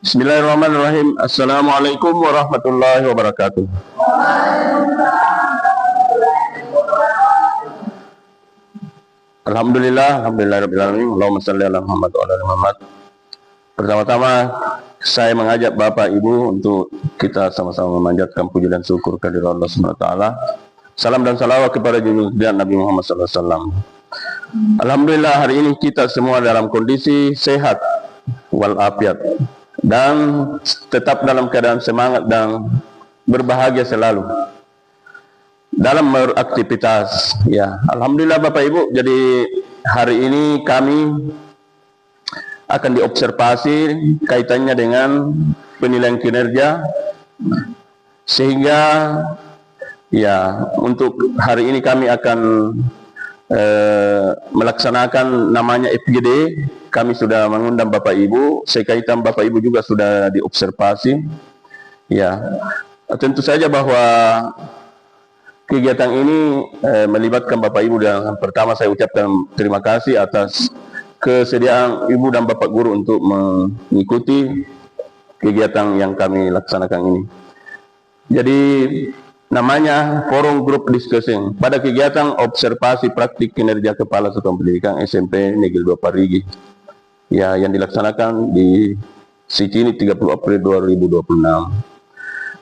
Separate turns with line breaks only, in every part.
Bismillahirrahmanirrahim. Assalamualaikum warahmatullahi wabarakatuh. Alhamdulillah rabbil alamin. Allahumma shalli ala Muhammad wa ala ali Muhammad. Pertama-tama saya mengajak Bapak Ibu untuk kita sama-sama memanjatkan puji dan syukur kehadirat Allah Subhanahu wa taala. Salam dan salawat kepada junjungan Nabi Muhammad sallallahu alaihi wasallam. Alhamdulillah hari ini kita semua dalam kondisi sehat walafiat dan tetap dalam keadaan semangat dan berbahagia selalu dalam beraktivitas. Ya, alhamdulillah Bapak Ibu. Jadi hari ini kami akan diobservasi kaitannya dengan penilaian kinerja, sehingga ya untuk hari ini kami akan melaksanakan namanya FGD. Kami sudah mengundang Bapak Ibu, sekaitan Bapak Ibu juga sudah diobservasi. Ya, tentu saja bahwa kegiatan ini melibatkan Bapak Ibu, dan pertama saya ucapkan terima kasih atas kesediaan Ibu dan Bapak Guru untuk mengikuti kegiatan yang kami laksanakan ini. Jadi namanya Forum Group Discussion pada kegiatan observasi praktik kinerja Kepala Satuan Pendidikan SMP Negeri 2 Parigi, ya, yang dilaksanakan di Sicini 30 April 2026.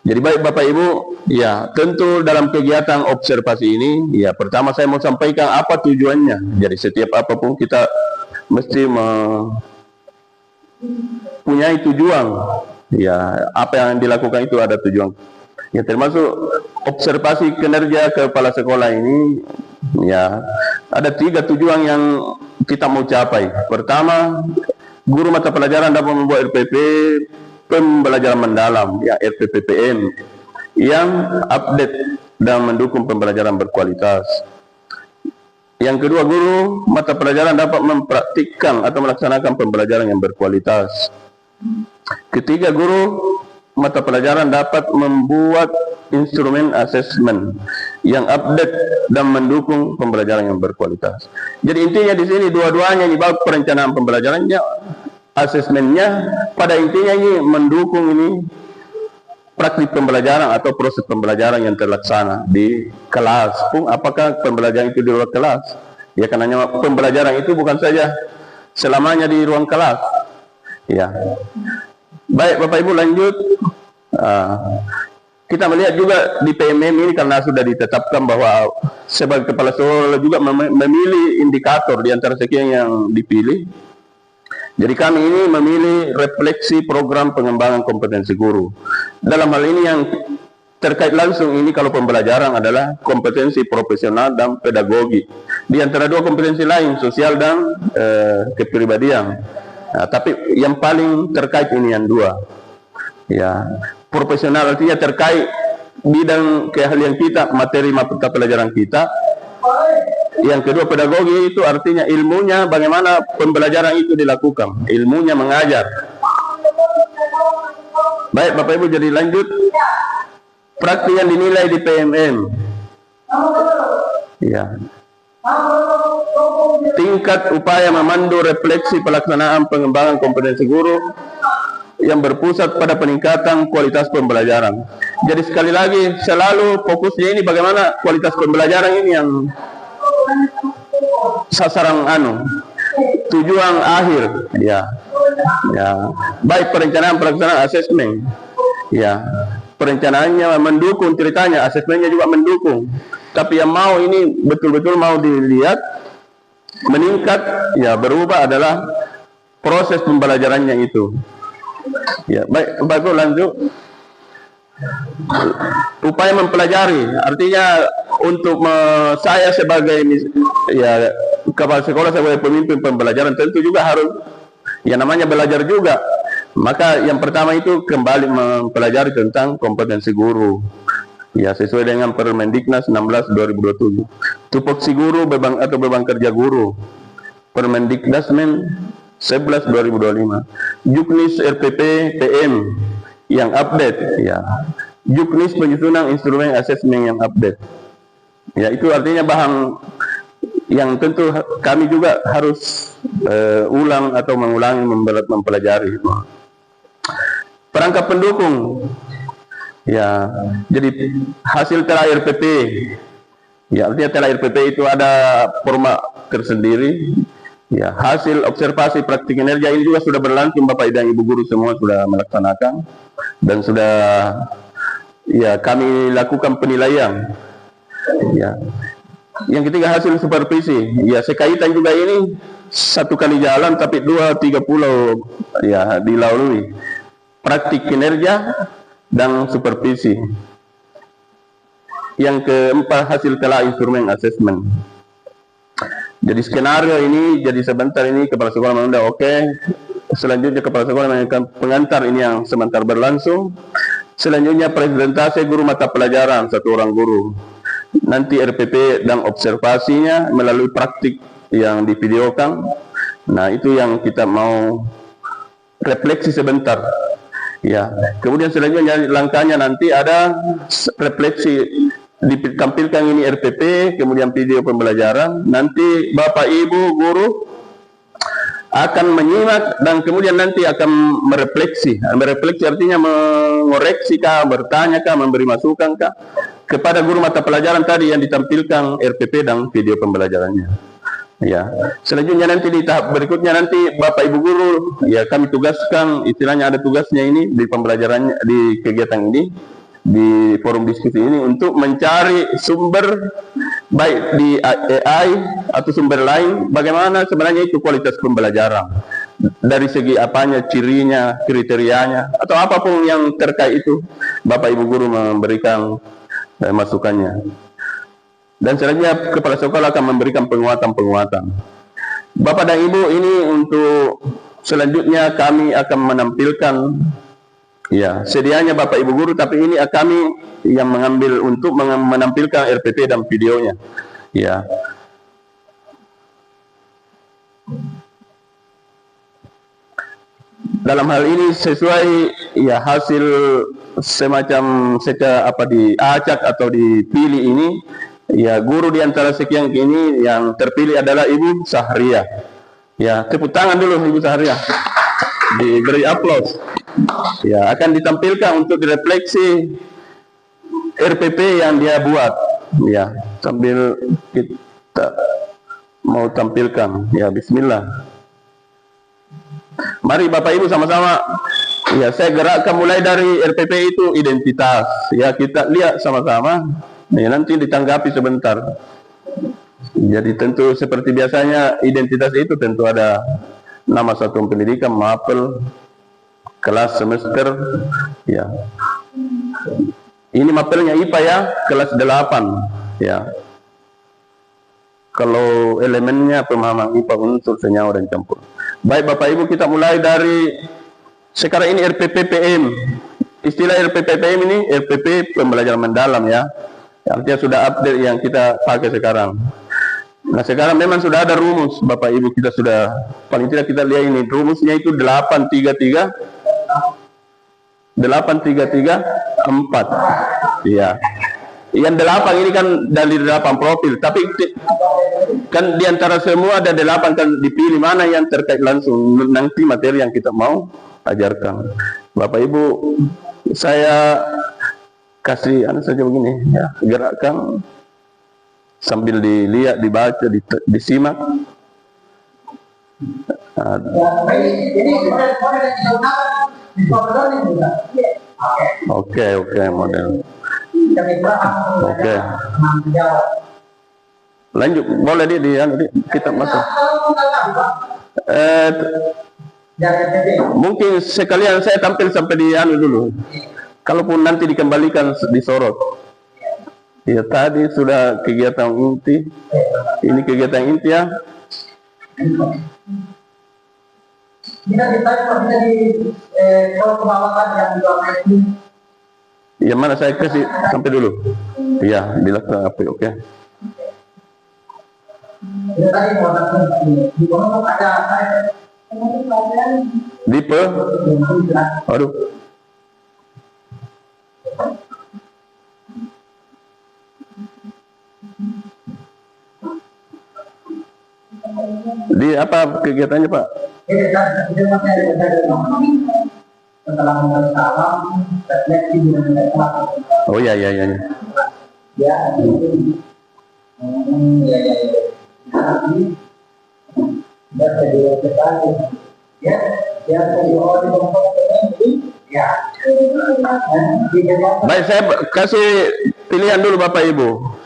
Jadi baik Bapak Ibu, ya tentu dalam kegiatan observasi ini, ya pertama saya mau sampaikan apa tujuannya. Jadi setiap apapun kita mesti mempunyai tujuan. Ya, apa yang dilakukan itu ada tujuan. Ya, termasuk observasi kinerja kepala sekolah ini, ya ada 3 tujuan yang kita mau capai. Pertama, guru mata pelajaran dapat membuat RPP pembelajaran mendalam, ya RPPPM, yang update dan mendukung pembelajaran berkualitas. Yang kedua, guru mata pelajaran dapat mempraktikkan atau melaksanakan pembelajaran yang berkualitas. Ketiga, guru mata pelajaran dapat membuat instrumen asesmen yang update dan mendukung pembelajaran yang berkualitas. Jadi intinya di sini dua-duanya ini, baik perencanaan pembelajarannya, asesmennya, pada intinya ini mendukung ini praktik pembelajaran atau proses pembelajaran yang terlaksana di kelas pun, apakah pembelajaran itu di luar kelas. Ya, karena pembelajaran itu bukan saja selamanya di ruang kelas. Ya. Baik Bapak Ibu, lanjut. Kita melihat juga di PMM ini, karena sudah ditetapkan bahwa sebagai kepala sekolah juga memilih indikator di antara sekian yang dipilih. Jadi kami ini memilih refleksi program pengembangan kompetensi guru. Dalam hal ini yang terkait langsung ini, kalau pembelajaran adalah kompetensi profesional dan pedagogi. Di antara 2 kompetensi lain, sosial dan kepribadian. Nah, tapi yang paling terkait ini yang 2. Ya, profesional artinya terkait bidang keahlian kita, materi mata pelajaran kita. Yang kedua, pedagogi itu artinya ilmunya, bagaimana pembelajaran itu dilakukan, ilmunya mengajar. Baik Bapak Ibu, jadi lanjut. Praktik yang dinilai di PMM. Ya. Tingkat upaya memandu refleksi pelaksanaan pengembangan kompetensi guru yang berpusat pada peningkatan kualitas pembelajaran. Jadi sekali lagi, selalu fokusnya ini bagaimana kualitas pembelajaran ini yang sasaran tujuan akhir, ya. Ya, baik perencanaan pelaksanaan asesmen, ya perencanaannya mendukung ceritanya, asesmennya juga mendukung. Tapi yang mau ini betul-betul mau dilihat meningkat, ya berubah adalah proses pembelajarannya itu. Ya, baik Bapak lanjut. Upaya mempelajari artinya untuk saya sebagai ya kepala sekolah, sebagai pemimpin pembelajaran, tentu juga harus yang namanya belajar juga. Maka yang pertama itu kembali mempelajari tentang kompetensi guru, ya sesuai dengan Permendiknas 16 2027. Tupoksi guru, beban atau beban kerja guru, Permendiknas 11 2025. Juknis RPP PM yang update, ya. Juknis penyusunan instrumen asesmen yang update. Ya, itu artinya bahan yang tentu kami juga harus ulang atau mengulangi mempelajari. perangkat pendukung. Ya, jadi hasil telah RPP. Ya, artinya telah RPP itu ada format tersendiri. Ya, hasil observasi praktik kinerja ini juga sudah berlangsung, Bapak dan Ibu guru semua sudah melaksanakan dan sudah ya kami lakukan penilaian. Ya. Yang ketiga hasil supervisi. Ya, sekaitan juga ini satu kali jalan tapi 2-3 pulau ya dilalui. Praktik kinerja dan supervisi. Yang keempat hasil telah instrumen assessment. Jadi skenario ini, jadi sebentar ini kepala sekolah menunda, oke. Selanjutnya kepala sekolah menyampaikan pengantar ini yang sebentar berlangsung. Selanjutnya presentasi guru mata pelajaran, satu orang guru. Nanti RPP dan observasinya melalui praktik yang divideokan. Nah, itu yang kita mau refleksi sebentar. Ya, kemudian selanjutnya langkahnya nanti ada refleksi, ditampilkan ini RPP, kemudian video pembelajaran. Nanti Bapak Ibu guru akan menyimak dan kemudian nanti akan merefleksi. Merefleksi artinya mengoreksi kah, bertanya kah, memberi masukan kah kepada guru mata pelajaran tadi yang ditampilkan RPP dan video pembelajarannya. Ya, selanjutnya nanti di tahap berikutnya nanti Bapak Ibu guru ya kami tugaskan, istilahnya ada tugasnya ini di pembelajarannya, di kegiatan ini, di forum diskusi ini untuk mencari sumber baik di AI atau sumber lain, bagaimana sebenarnya itu kualitas pembelajaran dari segi apanya, cirinya, kriterianya atau apapun yang terkait itu Bapak Ibu guru memberikan masukannya. Dan selanjutnya kepala sekolah akan memberikan penguatan-penguatan. Bapak dan Ibu, ini untuk selanjutnya kami akan menampilkan ya sedianya Bapak Ibu guru, tapi ini kami yang mengambil untuk menampilkan RPP dan videonya. Ya. Dalam hal ini sesuai ya hasil semacam diacak atau dipilih ini. Ya, guru di antara sekian ini yang terpilih adalah Ibu Sahria. Ya, tepuk tangan dulu Ibu Sahria. Diberi aplaus. Ya, akan ditampilkan untuk direfleksi RPP yang dia buat. Ya, sambil kita mau tampilkan. Ya, bismillah. Mari Bapak Ibu sama-sama. Ya, saya gerakkan mulai dari RPP itu identitas. Ya, kita lihat sama-sama. Ya, nanti ditanggapi sebentar. Jadi tentu seperti biasanya identitas itu tentu ada nama satuan pendidikan, mapel, kelas, semester. Ya. Ini mapelnya IPA ya, kelas 8. Ya. Kalau elemennya pemahaman IPA unsur senyawa dan campur. Baik Bapak Ibu, kita mulai dari sekarang ini RPP PM. Istilah RPP PM ini RPP pembelajaran mendalam ya. Artinya sudah update yang kita pakai sekarang. Nah, sekarang memang sudah ada rumus, Bapak Ibu, kita sudah paling tidak kita lihat ini rumusnya itu 833 4. Ya. Yang 8 ini kan dari 8 profil, tapi kan diantara semua ada 8 kan dipilih mana yang terkait langsung nanti materi yang kita mau ajarkan. Bapak Ibu, saya kasih saja begini ya, gerakkan sambil dilihat, dibaca, disimak. Oke, model. Oke. Lanjut, boleh kita masuk. Mungkin sekalian saya tampil sampai di dulu. Kalaupun nanti dikembalikan disorot. Ya, tadi sudah kegiatan inti. Ini kegiatan inti ya. Yang mana saya kasih sampai dulu. Ya, dilakukan apa? Oke. Dipe. Aduh. Di apa kegiatannya Pak?
setelah mengenal salam, refleksi dengan mereka.
Oh ya.
Ya, ya. Nanti sudah kedua sekali. Ya, kedua di kelompok ini. Ya.
Baik, saya kasih pilihan dulu Bapak Ibu.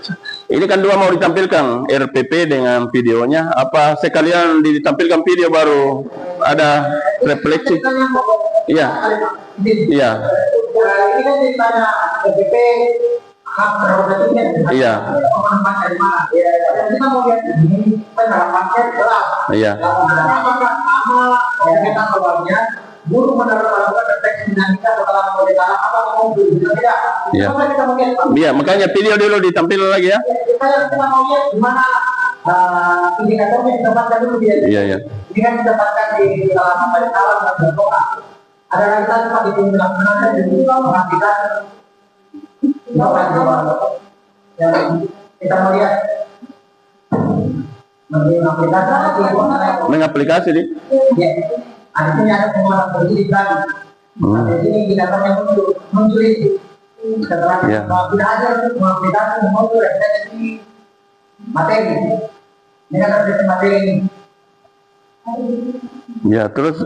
Ini kan dua mau ditampilkan RPP dengan videonya. Apa sekalian ditampilkan video baru ada refleksi? Iya. Iya.
Ini kan ditanya RPP hak prerogatifnya.
Iya.
Dari mana? Ya, kita mau lihat ini penerapannya jelas.
Iya.
Apakah sama kita awalnya guru melakukan deteksi dinamika setelah memberikan apa mobil tidak?
Iya.
Kita mau lihat.
Iya, makanya video dulu ditampil lagi ya.
Kita mau lihat gimana indikatornya ditempatkan dulu dia.
Iya, iya.
Ini kan ditempatkan di dalam alam dan berdoa. Ada lagi tempat itu melaksanakan dan menghasilkan yang kita mau lihat
mengaplikasi nih.
Ya, artinya ada penguatan pendidikan. Di sini indikatornya muncul itu. Setelah tidak ada mengaplikasi muncul refleksi materi. Ini kan refleksi materi.
Ya, terus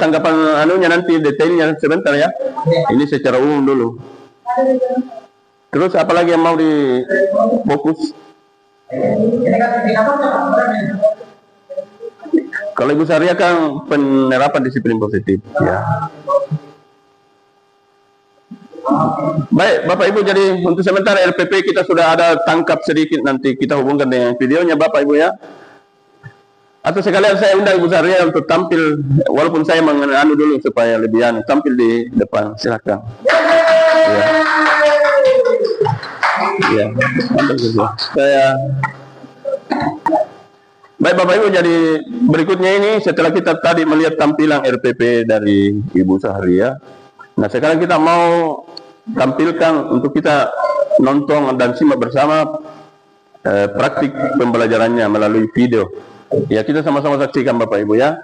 tanggapan anunya nanti detailnya sebentar ya. Ini secara umum dulu. Terus apalagi yang mau difokus? Kalau Ibu Saria kan penerapan disiplin positif ya. Baik Bapak Ibu, jadi untuk sementara RPP kita sudah ada tangkap sedikit, nanti kita hubungkan dengan videonya Bapak Ibu ya. Atau sekalian saya undang Ibu Saria untuk tampil, walaupun saya mengenal dulu supaya lebih tampil di depan, silakan. Ya, saya. Baik Bapak Ibu, jadi berikutnya ini setelah kita tadi melihat tampilan RPP dari Ibu Saria, nah sekarang kita mau tampilkan untuk kita nonton dan simak bersama praktik pembelajarannya melalui video. Ya, kita sama-sama saksikan Bapak Ibu ya.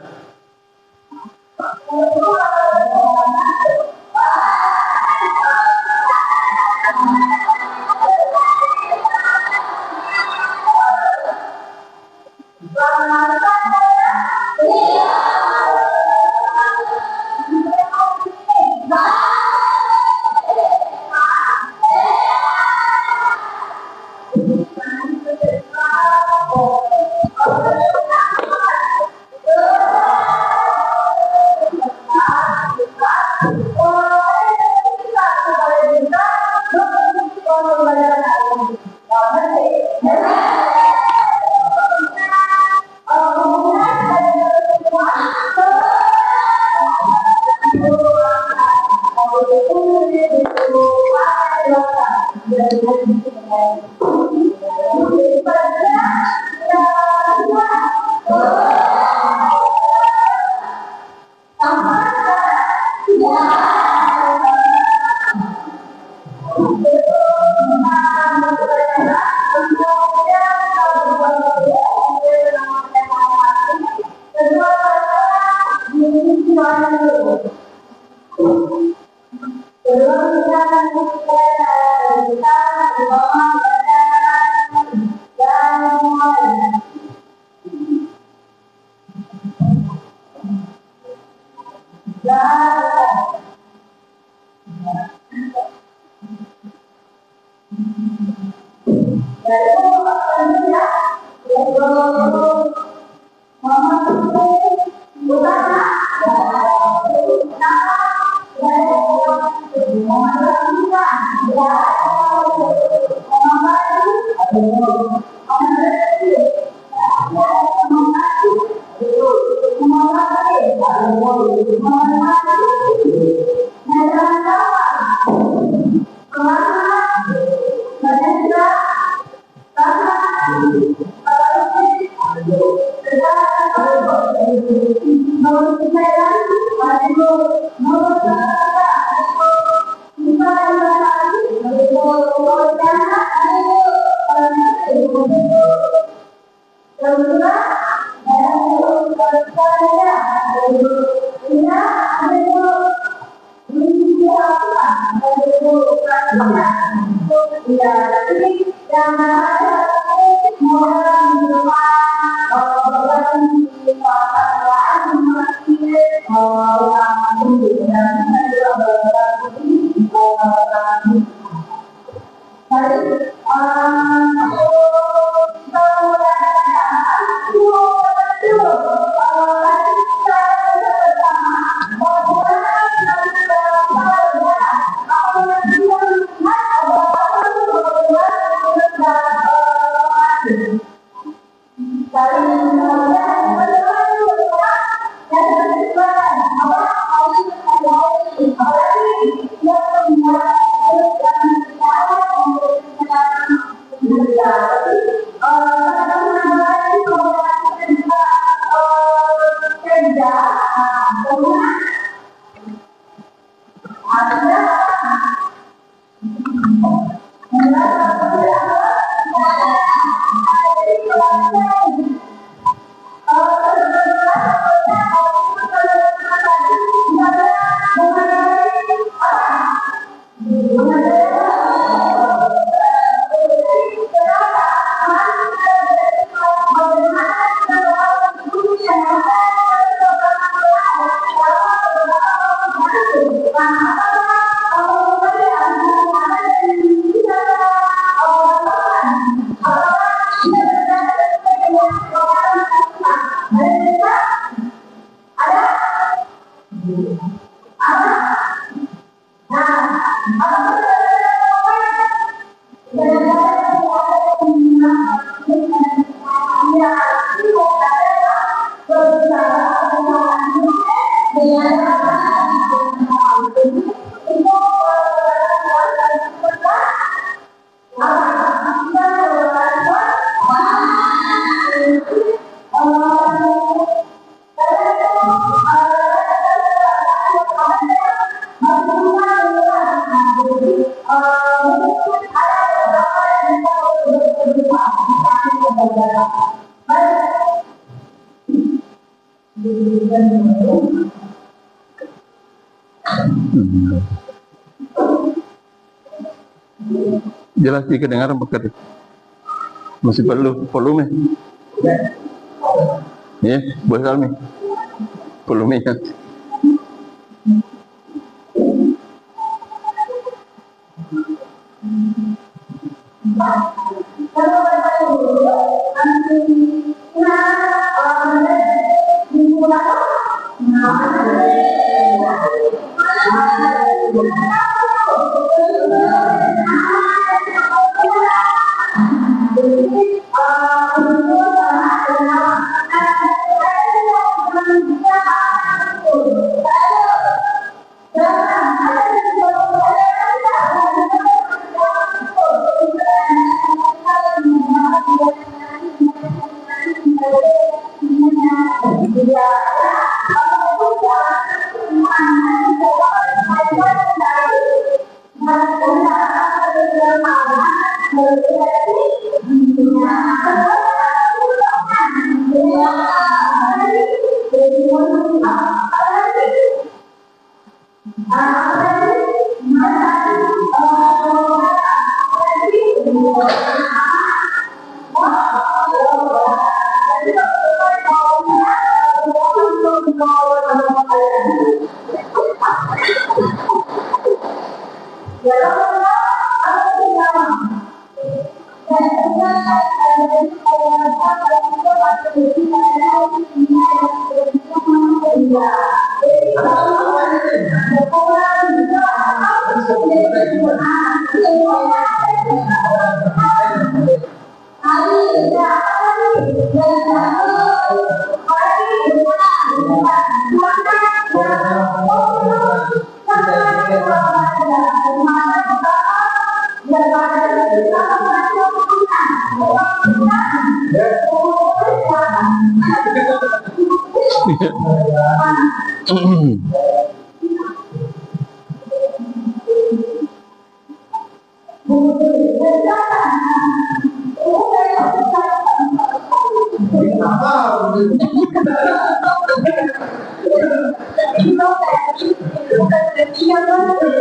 Jelas kedengaran bekerja. Masih perlu volume. Ya, buat kami. Volumenya.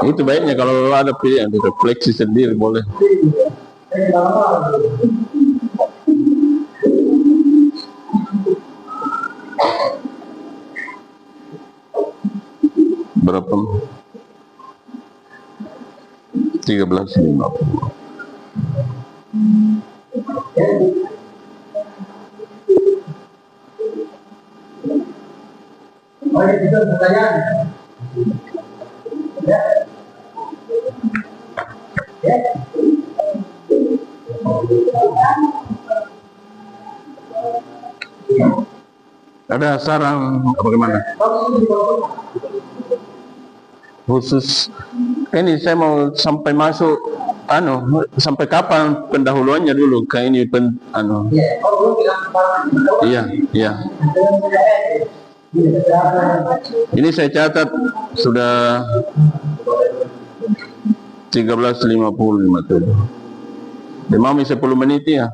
Itu baiknya kalau ada pilihan refleksi sendiri boleh. Berapa? 13.50.
Itu pertanyaan.
Ada saran bagaimana? Khusus ini saya mau sampai masuk sampai kapan pendahuluannya dulu ke ini iya. Ini saya catat sudah 13.55 tuh. Demami 10 menit ya.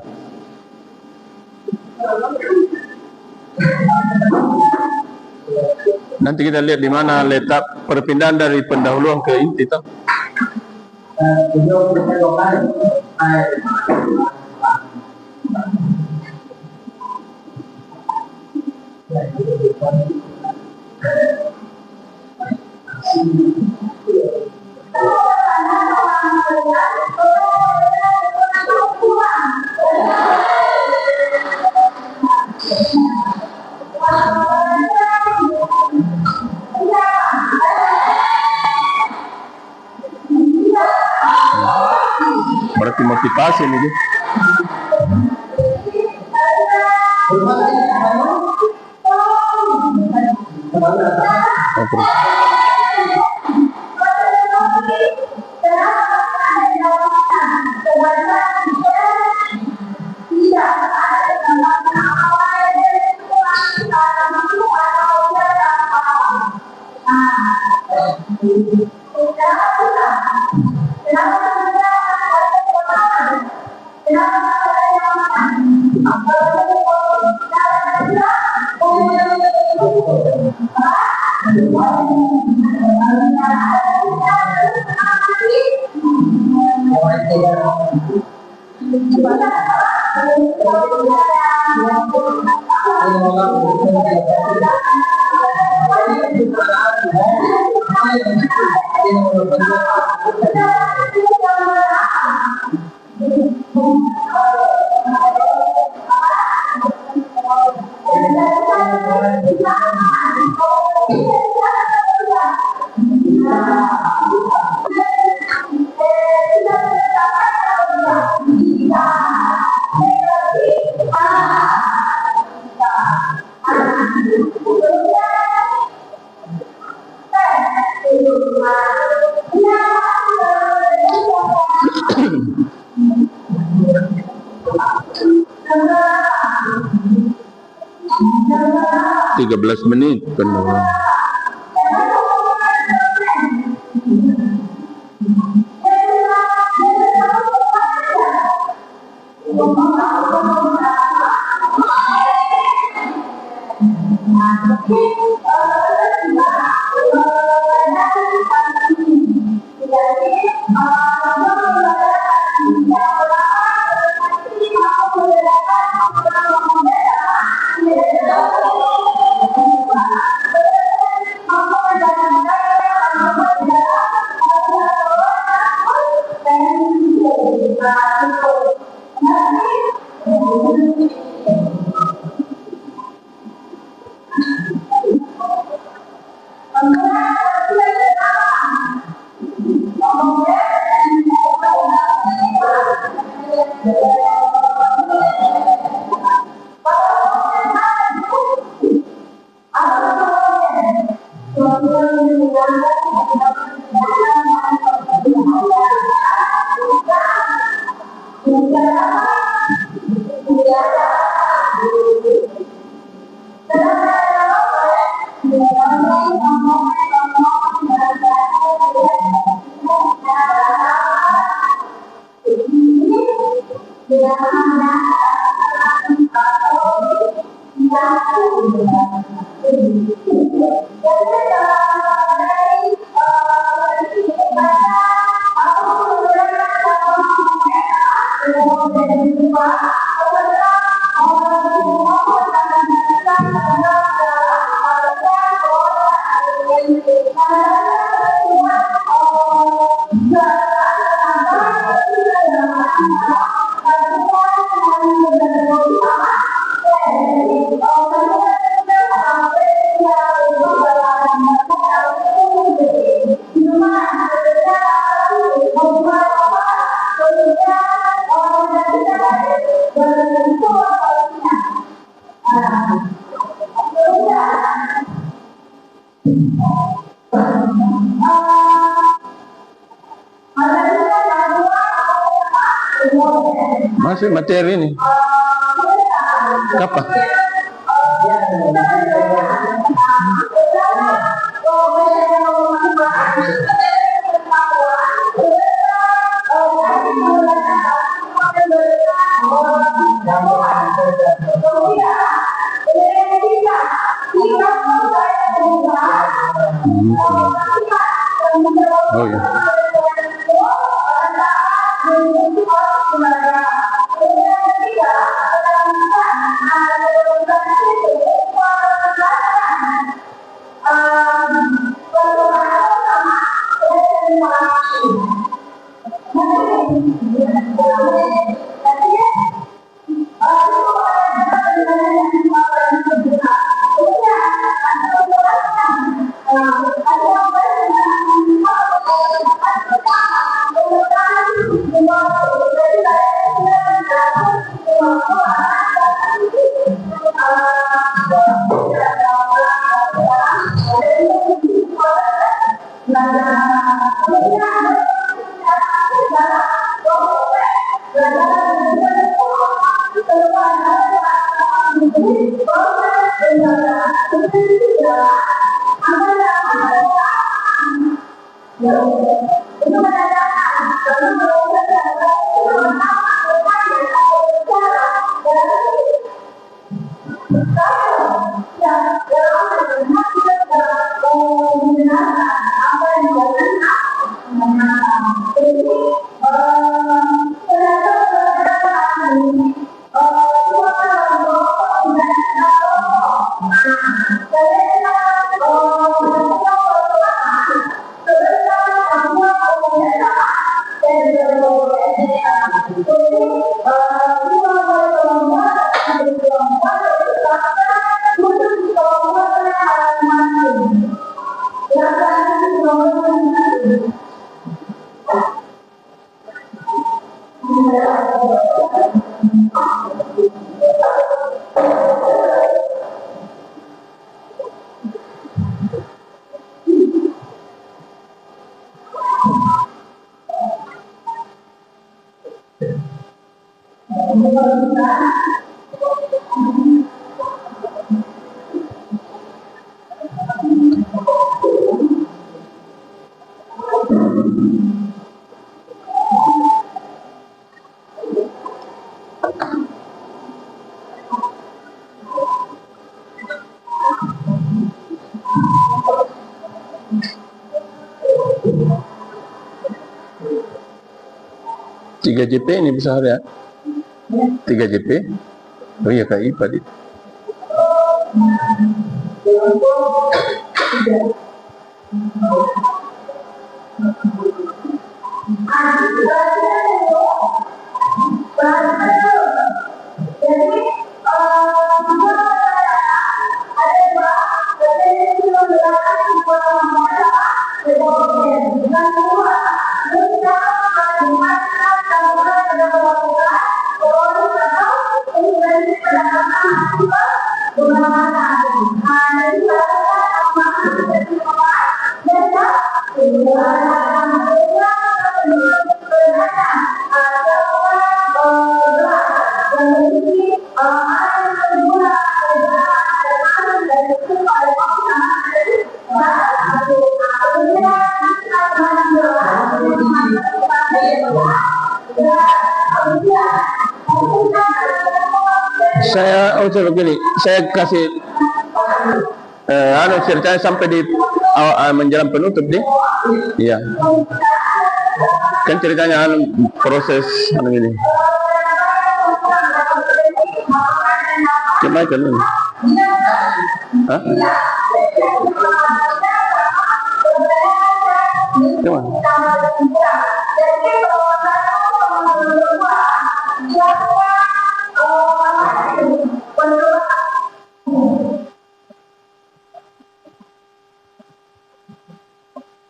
Nanti kita lihat di mana letak perpindahan dari pendahuluan ke inti toh. Berarti motivasi nih. menit penuh. Masih materi ini. Apa? Oh ya. Tiga JP ini besar ya? 3 JP? Oh iya, Kak IPA itu. Begini, saya kasih ceritanya sampai di menjelang penutup deh. Iya. Kan ceritanya proses ini. Coba kan ini. Hah? Coba.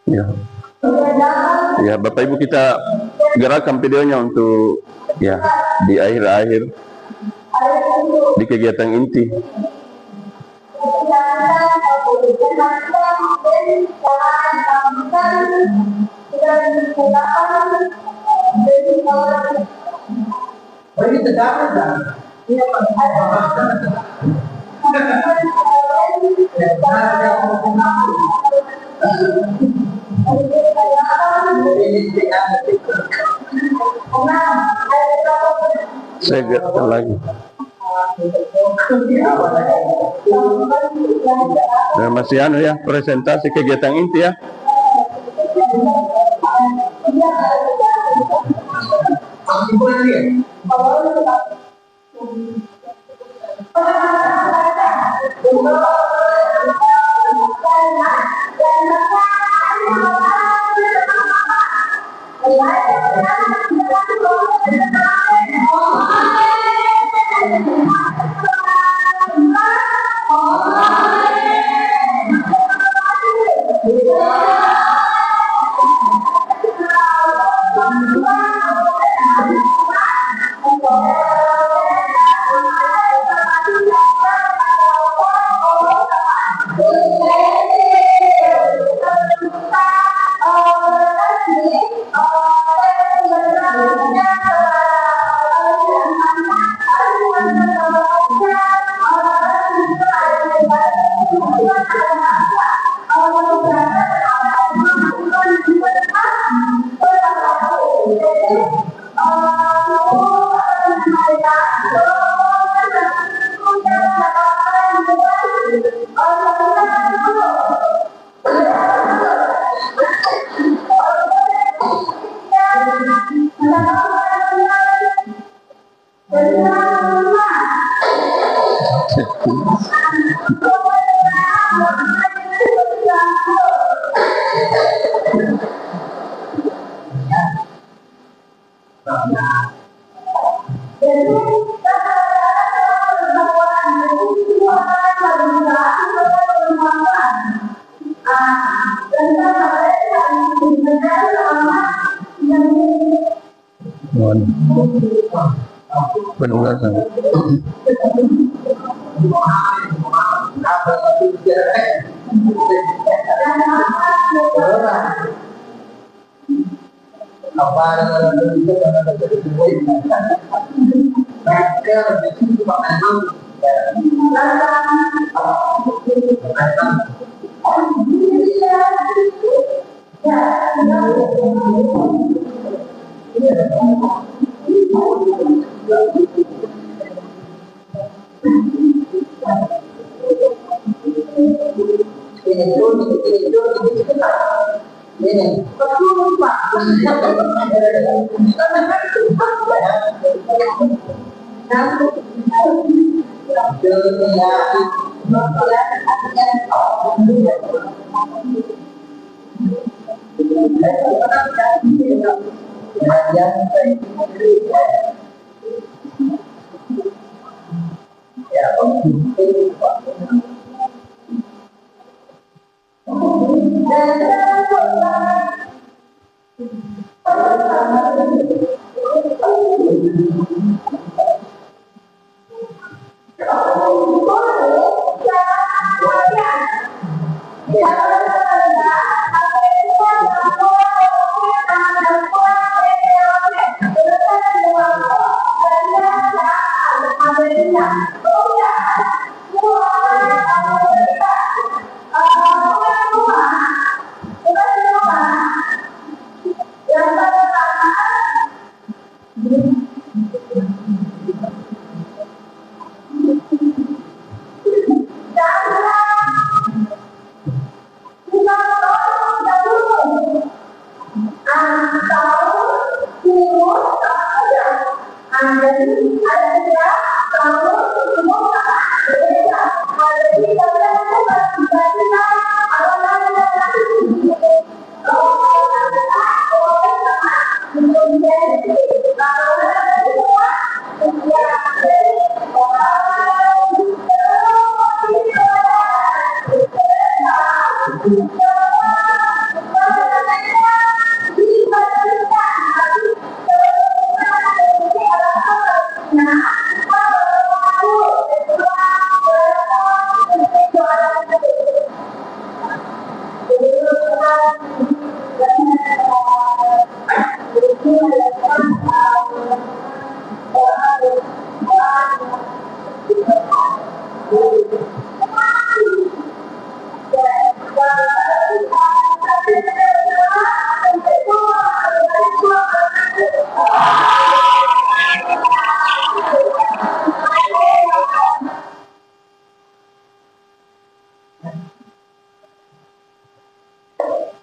Ya. Ya, Bapak Ibu, kita gerakkan videonya untuk ya di akhir-akhir di kegiatan inti. Saya gerakkan lagi. Nah, masih ya presentasi kegiatan inti ya. Penugasan.
Apa mereka itu memang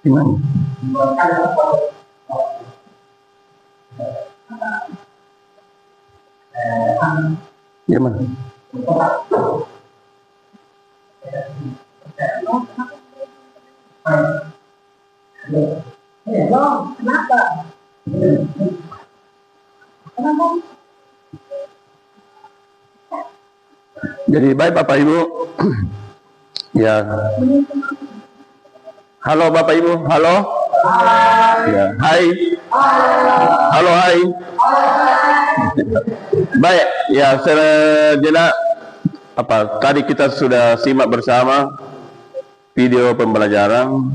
gimana? Gimana? Jadi baik Bapak Ibu. Ya. Halo Bapak Ibu, halo. Ya, hai. Halo, hai. Baik, ya sejenak tadi kita sudah simak bersama video pembelajaran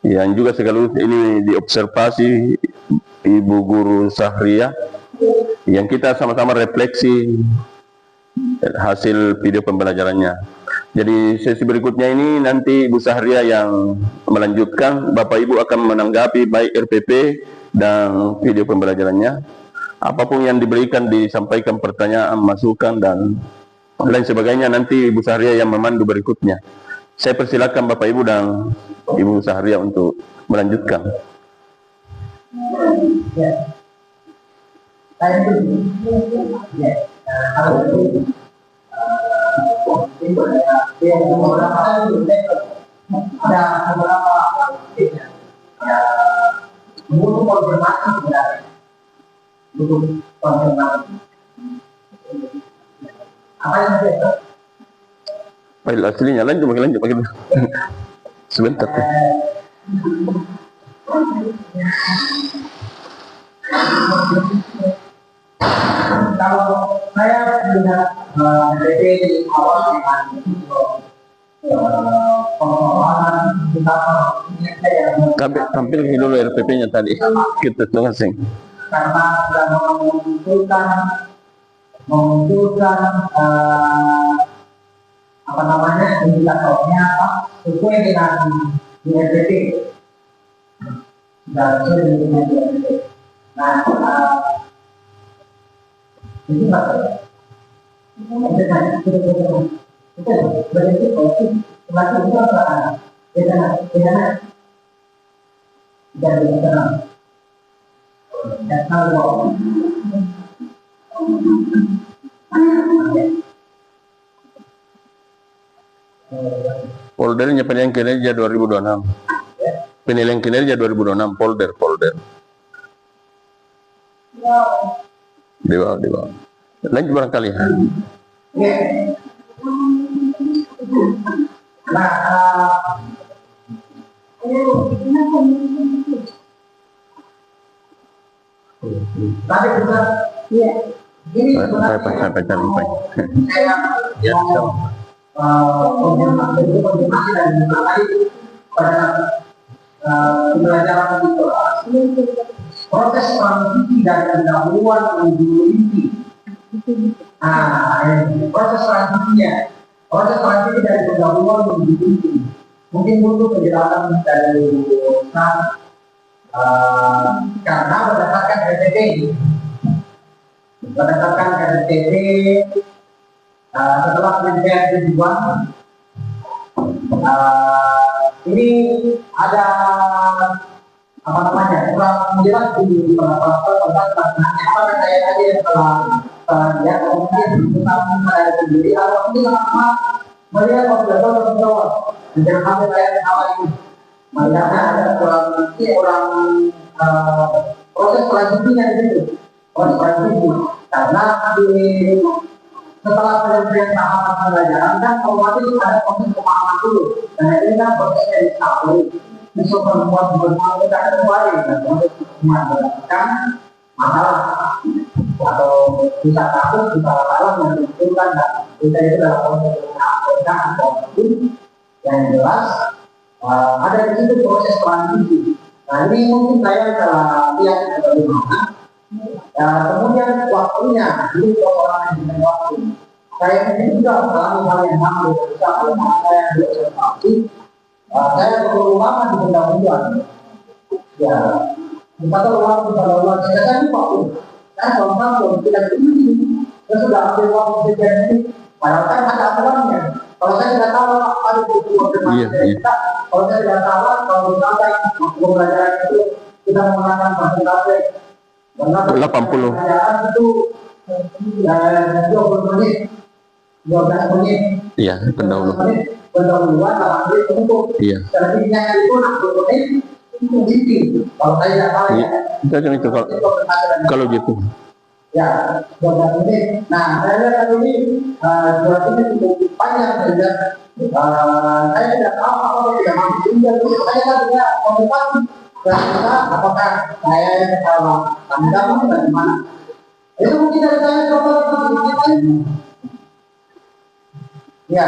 yang juga sekaligus ini diobservasi Ibu Guru Sahria yang kita sama-sama refleksi hasil video pembelajarannya. Jadi sesi berikutnya ini nanti Ibu Sahria yang melanjutkan, Bapak Ibu akan menanggapi baik RPP dan video pembelajarannya. Apapun yang diberikan disampaikan pertanyaan, masukan dan lain sebagainya, nanti Ibu Sahria yang memandu berikutnya. Saya persilakan Bapak Ibu dan Ibu Sahria untuk melanjutkan.
Ada beberapa butuh konfirmasi sebenarnya, butuh konfirmasi. Apa yang saya
File aslinya lanjut pakai sebentar.
Kalau saya melihat DP di awal dengan pengelolaan kita
Tampil dulu RPP-nya tadi. Kita tunggu sing.
karena sudah mengumpulkan memunculkan apa namanya indikatornya apa sesuai dengan INPP dan sesuai dengan INPP. Nah, itu nggak itu berarti posisi semakin itu apa? Beda dan terang. Dan kalau
Poldernya penilaian kinerja 2026. Penilaian kinerja 2026 polder. Di bawah. Lanjut barangkali ya.
Nah, tapi juga ini
Saya baca. Ya,
konfirmasi dan pada pembelajaran itu proses transisi dari pendahuluan menuju inti. Proses transisi dari pendahuluan menuju inti mungkin butuh penjelasan dari karena berdasarkan RTP setelah penelitian tujuan ini ada apa namanya kurang jelas di peraturan tentang pelaksanaan apa saya tadi yang telah ya kemudian tentang saya sendiri atau mungkin sama melihat observator tersebut dan sampai saya awal ini melihatnya ada kurang proses transisinya di situ proses transisi karena setelah penelitian tahapan pembelajaran kan otomatis ada proses pemahaman dulu dan ini kan prosesnya diketahui untuk membuat kita kembali dan proses semua berdasarkan masalah atau bisa takut bisa lawan yang ditentukan dan kita itu dalam proses penelitian atau yang jelas ada di situ proses transisi. Nah ini mungkin saya telah lihat bagaimana. Kemudian waktunya, ini persoalan dengan waktu. Saya ini juga mengalami hal yang sama dengan saya diobservasi. Saya perlu lama di pendahuluan. Ya, kita terlalu pendahuluan. Saya kan waktu. Saya kalau tidak begini, saya sudah ambil waktu sekian ini. Padahal kan ada aturannya. Kalau saya tidak tahu apa itu konfirmasi kita, kalau saya tidak tahu kalau sampai pembelajaran itu kita menggunakan persentase
80
itu 20 menit 12 menit
iya pendahuluan
8 menit untuk selebihnya itu 60 menit itu inti kalau saya tidak tahu ya
itu kalau gitu
ya 12 menit. Nah saya lihat ini surat ini cukup panjang sehingga saya tidak tahu apa yang masih saya kan tidak konfirmasi apakah saya salah tanggapan bagaimana itu mungkin dari saya coba ya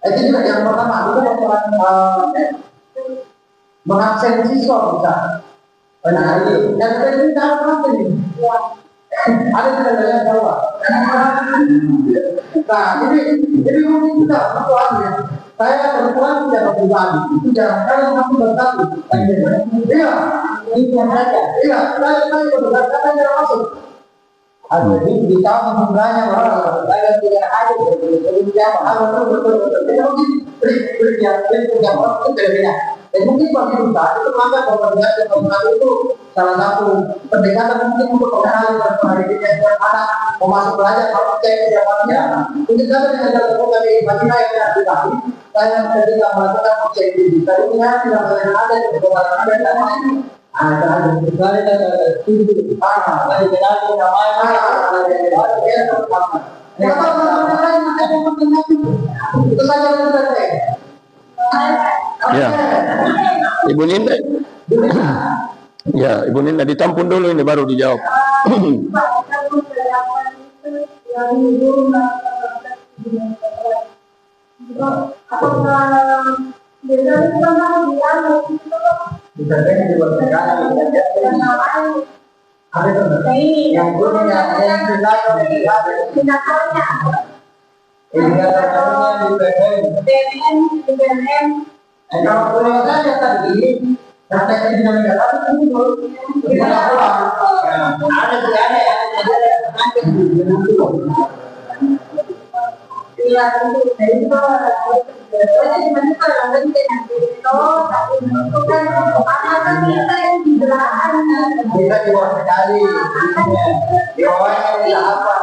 itu juga yang pertama itu persoalan mengabsen siswa bisa nah ini yang kedua ini cara absen ini ada tidak yang jawab nah ini mungkin juga persoalannya saya kebetulan tidak pribadi itu jarang kali aku bersatu iya itu saja iya saya bersatu tidak masuk jadi kita mengunggahnya bahwa saya tidak ada jadi siapa harus betul tidak mungkin beri dan mungkin bagi kita itu melanggar koordinasi itu salah satu pendekatan mungkin untuk mengenali dan menghadapi anak mau masuk belajar kalau cek siapanya mungkin kami dengan jalan dari bagaimana yang tidak dikali saya ketika melakukan cek diri saya tidak ada di kepala ada dan lain ada sekali ada itu lagi kenal namanya itu saja sudah
ya Ibu Ninda ya Ibu Ninda ditampun dulu ini baru dijawab
Ada tuh. Yang punya yang indikator
indikatornya
indikatornya di BBM.
BBM.
Kalau punya saja tadi, prakteknya dengan indikator itu kita pulang. Ada tidak ada ya?
Iya, dari itu
Kita di bawah sekali, di bawahnya tidak apa.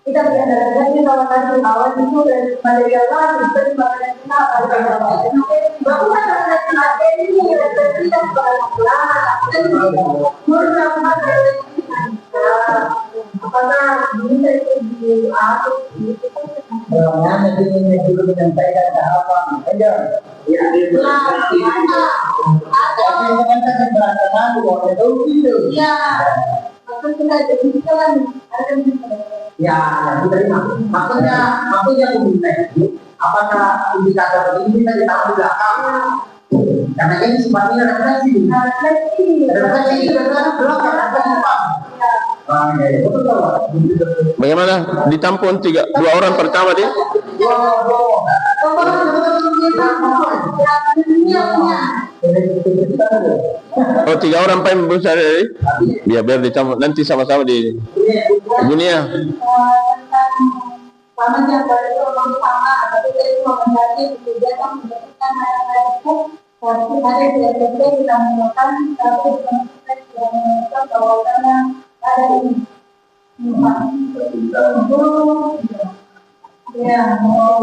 kita lihat dari kalau tadi awal itu dari material lain itu di bagian kita bagus ada ini refleksi dan apakah bisa itu diatur
Namanya nanti ini juga menyampaikan ke apa? Aja. Ya, itu. Tapi kan kita berantakan buat itu gitu.
ya maksud kita jadi kan ada
Ya, diterima. Maksudnya pemerintah itu, apakah indikator ini bisa ditaruh di belakang? Karena ini sifatnya refleksi. Refleksi itu adalah belakang refleksi apa? Betul.
Bagaimana ditampung dua orang pertama dia? Oh, 3 orang paling besar dari biar dicampur nanti sama-sama di dunia.
Sama siapa itu orang sama, tapi dari menghadapi kegiatan menjadikan anak-anakku waktu ada di SMP kita melakukan tapi kita tidak melakukan bahwa ada ini. Ya, mau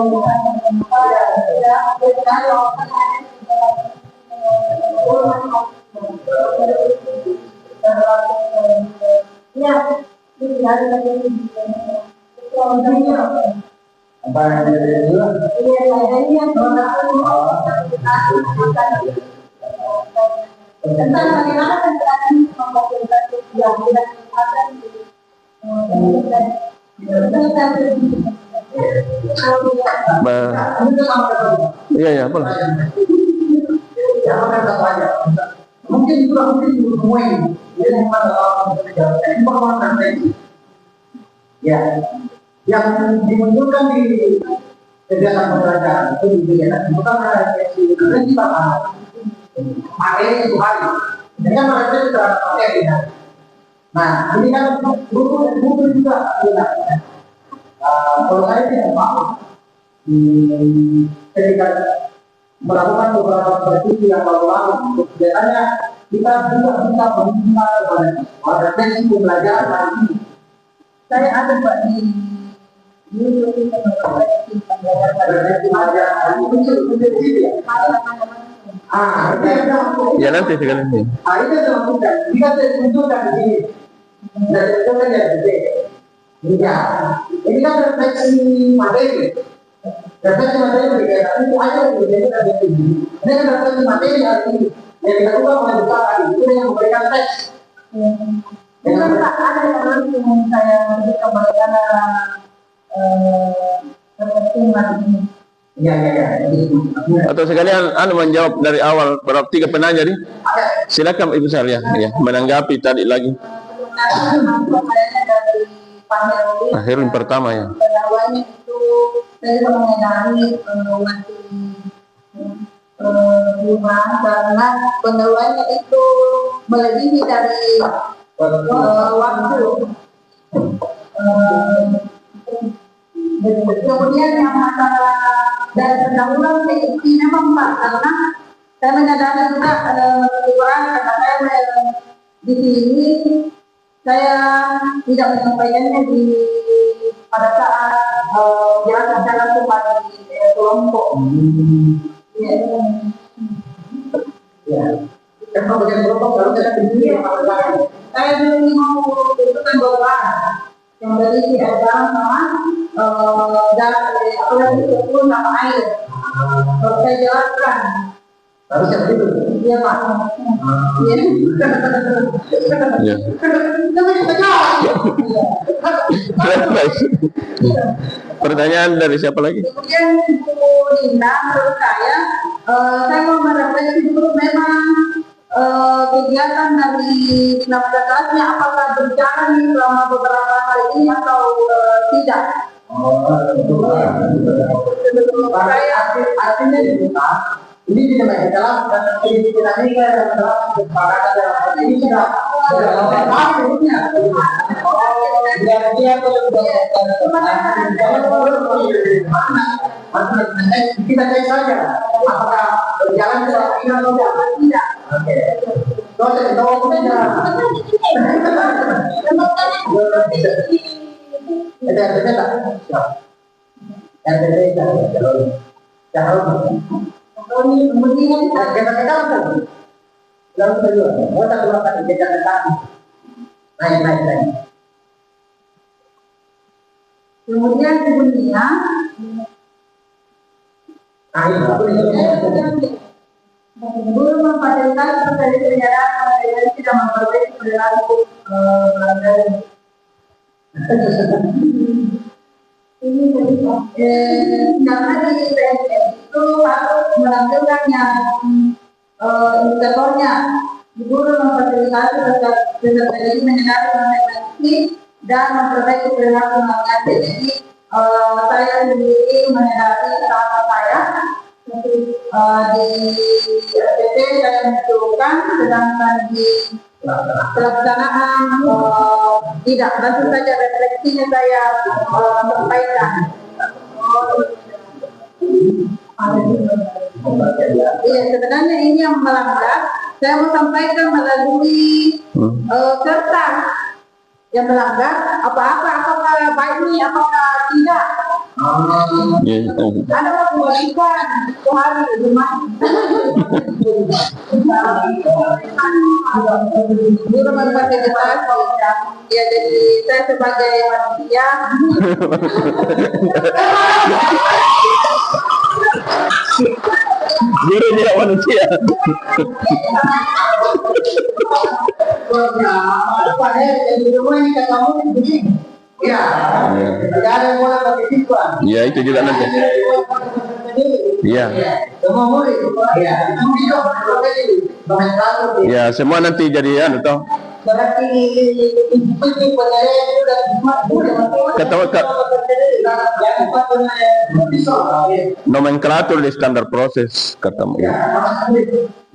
Apa yang dari dulu?
Tentang bagaimana penjelasan memfasilitasi kegiatan
Iya, boleh.
Mungkin juga semua ini. Jadi informasi. Ya, yang dimunculkan di kegiatan pembelajaran itu diberikan bukan refleksi refleksi apa? Materi itu hari. Ini kan refleksi terhadap materi. Nah, ini kan buku juga. Kalau saya tidak paham ketika melakukan beberapa strategi yang lalu-lalu, biasanya kita juga bisa meminta kepada refleksi pembelajaran hari ini.
saya ada Pak di YouTube refleksi pembelajaran
muncul di sini ya. Itu yang kita
Ya nanti sekali ini.
itu yang lakukan. Kita tunjukkan di sini. Dari itu kan ya, ya. Ini kan refleksi materi. Refleksi materi berbeda. Itu aja yang berbeda dari ini. Ini kan refleksi materi hari ini. Yang kita ubah menentukan hari itu yang memberikan teks.
Dengan ada teman yang saya ketika bagaimana refleksi hari ini.
Ya.
Atau sekalian menjawab dari awal berapa 3 penanya nih. Silakan Ibu Salia ya menanggapi tadi lagi.
Dari panel
Akhirnya pertama ya.
Pendahuluannya itu saya mengenai masih rumah karena pendahuluannya itu melebihi dari waktu. Kemudian yang masalah dari pendahuluan ini memang Pak, karena saya menyadari juga kekurangan karena saya di sini saya tidak menyampaikannya pada saat biasa saya langsung pada kelompok.
Ya. Karena bagian kelompok baru kita sendiri yang
Saya dulu mau tentukan bahwa yang dari agama sama dalam apalagi itu nama air. Kalau saya jelaskan.
harus yang itu.
Iya Pak. Iya.
Ya. Pertanyaan dari siapa lagi?
Kemudian buku Lina menurut saya mau merefleksi dulu memang kegiatan dari dinas kesehatan apakah berjalan selama beberapa hari ini atau tidak?
Artinya ini tidak dalam ini dalam kesepakatan dalam ini sudah kita cek saja apakah berjalan seperti atau tidak. Oke.
Kemudian sebelumnya guru memfasilitasi pencari kendaraan yang tidak memperbaiki perilaku pelanggaran. Ini karena di PSS itu harus menampilkan yang indikatornya. Guru memfasilitasi peserta didik menyadari mengenai dan memperbaiki perilaku melanggar. Jadi saya sendiri menyadari saat saya di RPT saya menentukan, sedangkan di pelaksanaan tidak, langsung saja refleksinya saya sampaikan. Iya, sebenarnya ini yang melanggar, saya mau sampaikan melalui kertas yang melanggar apakah baik ini, apakah tidak. Ada kewajiban satu hari guru memfasilitasi ya, jadi saya sebagai manusia
guru tidak manusia.
Ya, tidak ada yang boleh pakai siswa.
Ya, itu juga nanti. Iya.
Semua murid.
Ya, semua nanti jadi toh.
Berarti
nomenklatur di standar proses ketemu.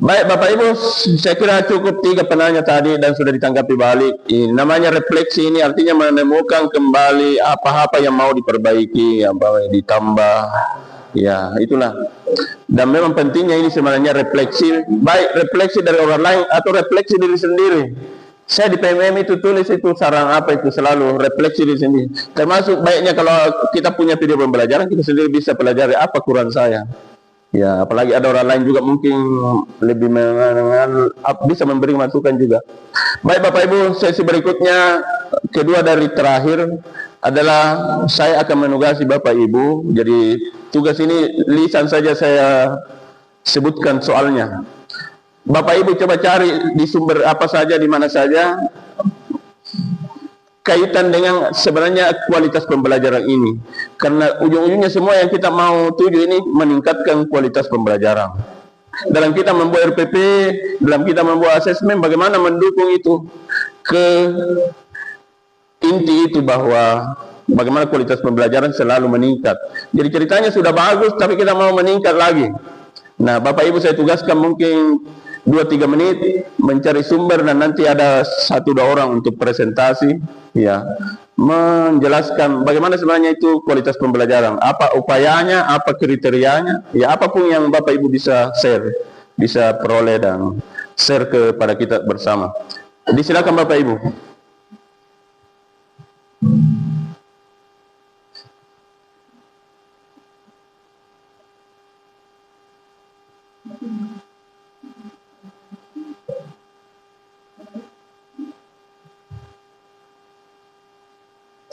Baik Bapak Ibu, saya kira cukup 3 penanya tadi dan sudah ditanggapi balik. Ini namanya refleksi, ini artinya menemukan kembali apa-apa yang mau diperbaiki, apa yang ditambah. Ya, itulah. Dan memang pentingnya ini sebenarnya refleksi, baik refleksi dari orang lain atau refleksi diri sendiri. Saya di PMM itu tulis itu saran apa itu selalu refleksi diri sendiri. Termasuk baiknya kalau kita punya video pembelajaran, kita sendiri bisa pelajari apa kurang saya. Ya, apalagi ada orang lain juga mungkin lebih bisa memberi masukan juga. Baik Bapak Ibu, sesi berikutnya kedua dari terakhir adalah saya akan menugasi Bapak Ibu. Jadi tugas ini lisan saja saya sebutkan soalnya. Bapak Ibu coba cari di sumber apa saja, di mana saja kaitan dengan sebenarnya kualitas pembelajaran ini. Karena ujung-ujungnya semua yang kita mau tuju ini meningkatkan kualitas pembelajaran. Dalam kita membuat RPP, dalam kita membuat asesmen, bagaimana mendukung itu ke inti itu bahwa bagaimana kualitas pembelajaran selalu meningkat. Jadi ceritanya sudah bagus, tapi kita mau meningkat lagi. Nah, Bapak Ibu saya tugaskan mungkin 2-3 menit mencari sumber dan nanti ada 1-2 orang untuk presentasi, ya, menjelaskan bagaimana sebenarnya itu kualitas pembelajaran, apa upayanya, apa kriterianya, ya apapun yang Bapak Ibu bisa share, bisa peroleh dan share kepada kita bersama. Disilakan Bapak Ibu.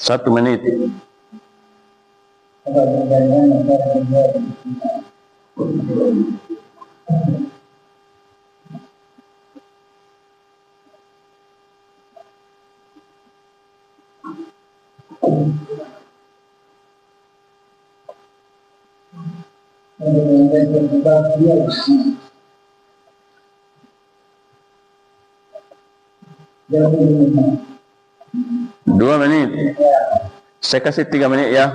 Satu menit. 2 menit. Saya kasih 3 menit ya.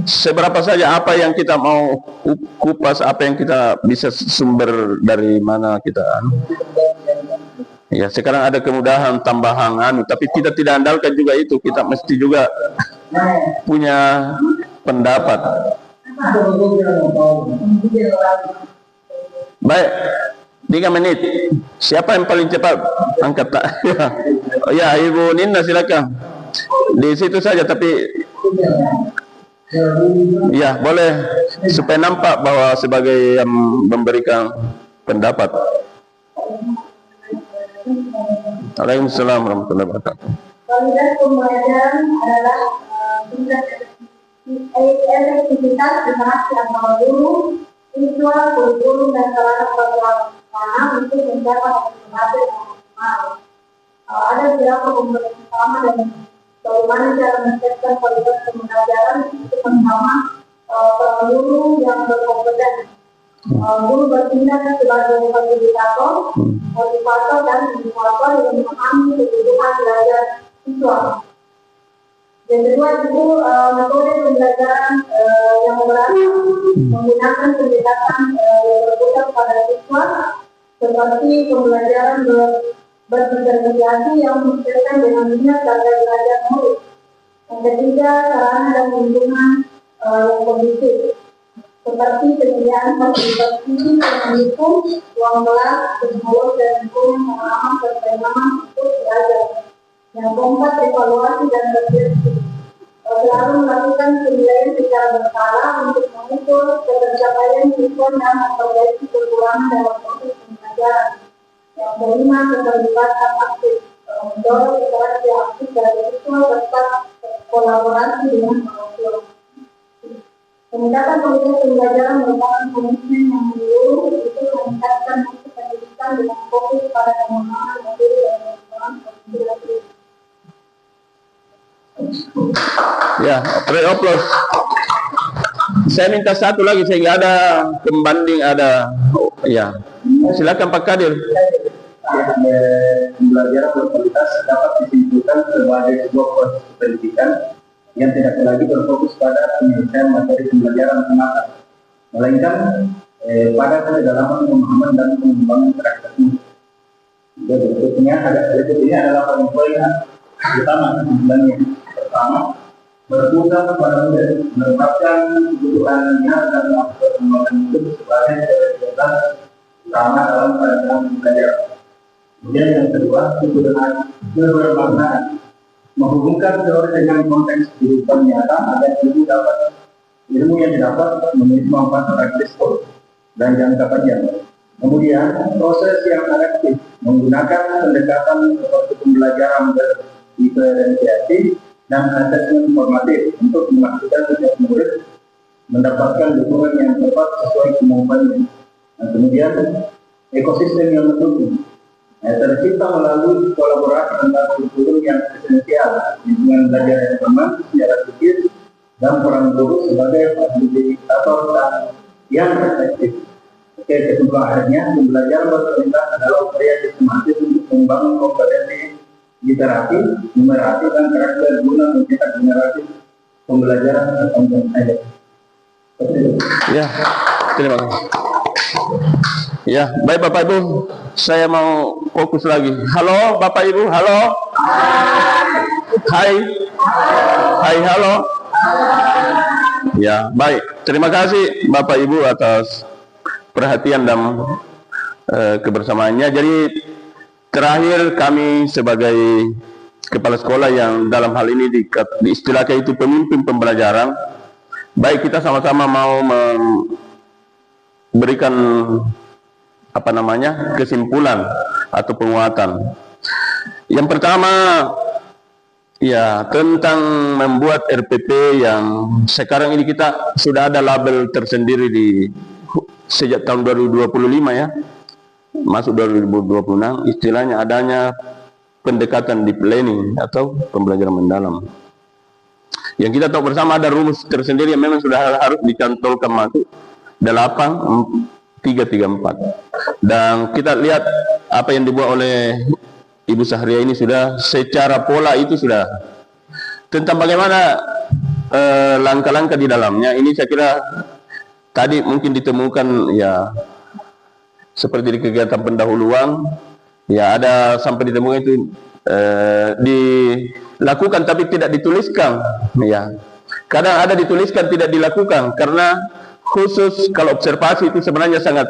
Seberapa saja apa yang kita mau kupas, apa yang kita bisa sumber dari mana kita. Ya, sekarang ada kemudahan tambahan tapi kita tidak andalkan juga itu, kita mesti juga punya pendapat. Baik, 3 menit. Siapa yang paling cepat angkat tak? Ya, Ibu Nina silakan. Di situ saja, tapi ya boleh supaya nampak bahwa sebagai yang memberikan pendapat. Waalaikumsalam warahmatullahi wabarakatuh.
Kualitas pembelajaran adalah tingkat efektivitas interaksi antara guru, siswa, kurikulum, dan sarana prasarana untuk mencapai hasil yang optimal. Ada beberapa komponen utama dan bagaimana cara meningkatkan kualitas pembelajaran itu pertama guru yang berkompeten. Guru bertindak sebagai fasilitator, motivator, dan indikator yang memahami kebutuhan belajar siswa. Yang kedua itu metode pembelajaran yang berarti menggunakan pendekatan yang berpusat pada siswa, seperti pembelajaran berdifferensiasi yang menyesuaikan dengan minat dan gaya belajar murid. Yang ketiga, sarana dan lingkungan yang kondusif, seperti penyediaan fasilitas fisik yang mendukung, ruang kelas, teknologi, dan lingkungan pengalaman serta pengalaman untuk belajar. Yang keempat, evaluasi dan refleksi. Selalu melakukan penilaian secara berkala untuk mengukur ketercapaian siswa dan memperbaiki kekurangan dalam proses pembelajaran. Yang kelima, keterlibatan aktif, mendorong interaksi aktif dari siswa serta kolaborasi dengan orang tua. Peningkatan kualitas pembelajaran merupakan komitmen yang menyeluruh untuk meningkatkan mutu pendidikan dengan fokus pada pengembangan materi dan pengembangan pembelajaran.
Ya, pre-upload. Saya minta satu lagi sehingga ada pembanding, ada. Ya, silakan Pak Kadir.
Pembelajaran berkualitas dapat disimpulkan sebagai sebuah proses pendidikan yang tidak lagi berfokus pada penyelesaian materi pembelajaran semata, melainkan pada kedalaman pemahaman dan pengembangan karakternya. Jadi berikutnya adalah poin-poin utama sebenarnya. Pertama, berpusat pada menetapkan kebutuhan minat dan perkembangan hidup sebagai prioritas utama dalam perencanaan pembelajaran. Kemudian yang kedua, kebutuhan bermakna, menghubungkan teori dengan konteks kehidupan nyata agar ilmu yang didapat memiliki manfaat praktis dan jangka panjang. Kemudian proses yang efektif menggunakan pendekatan seperti pembelajaran berdiferensiasi dan asesmen formatif untuk memastikan setiap murid mendapatkan dukungan yang tepat sesuai kemampuannya. Dan kemudian ekosistem yang mendukung tercipta melalui kolaborasi antar kurikulum yang esensial, lingkungan belajar yang aman secara psikis, dan peran guru sebagai fasilitator dan yang efektif. Oke, kesimpulannya, pembelajaran berkualitas adalah upaya sistematis untuk membangun kompetensi literasi, numerasi, dan karakter guna mencetak generasi pembelajaran sepanjang hayat.
Ya, terima kasih. Ya, baik Bapak Ibu, saya mau fokus lagi. Halo Bapak Ibu, halo. Hai. Hai, halo. Ya, baik. Terima kasih Bapak Ibu atas perhatian dan kebersamaannya. Jadi terakhir kami sebagai kepala sekolah yang dalam hal ini diistilahkan itu pemimpin pembelajaran, baik kita sama-sama mau memberikan kesimpulan atau penguatan. Yang pertama, ya tentang membuat RPP yang sekarang ini kita sudah ada label tersendiri sejak tahun 2025 ya, masuk 2026, istilahnya adanya pendekatan deep learning atau pembelajaran mendalam. Yang kita tahu bersama ada rumus tersendiri yang memang sudah harus dicantolkan masuk 8334. Dan kita lihat apa yang dibuat oleh Ibu Sahria ini sudah secara pola itu sudah. Tentang bagaimana langkah-langkah di dalamnya, ini saya kira tadi mungkin ditemukan ya seperti di kegiatan pendahuluan, ya ada sampai ditemukan itu dilakukan tapi tidak dituliskan, ya. Kadang ada dituliskan tidak dilakukan karena khusus kalau observasi itu sebenarnya sangat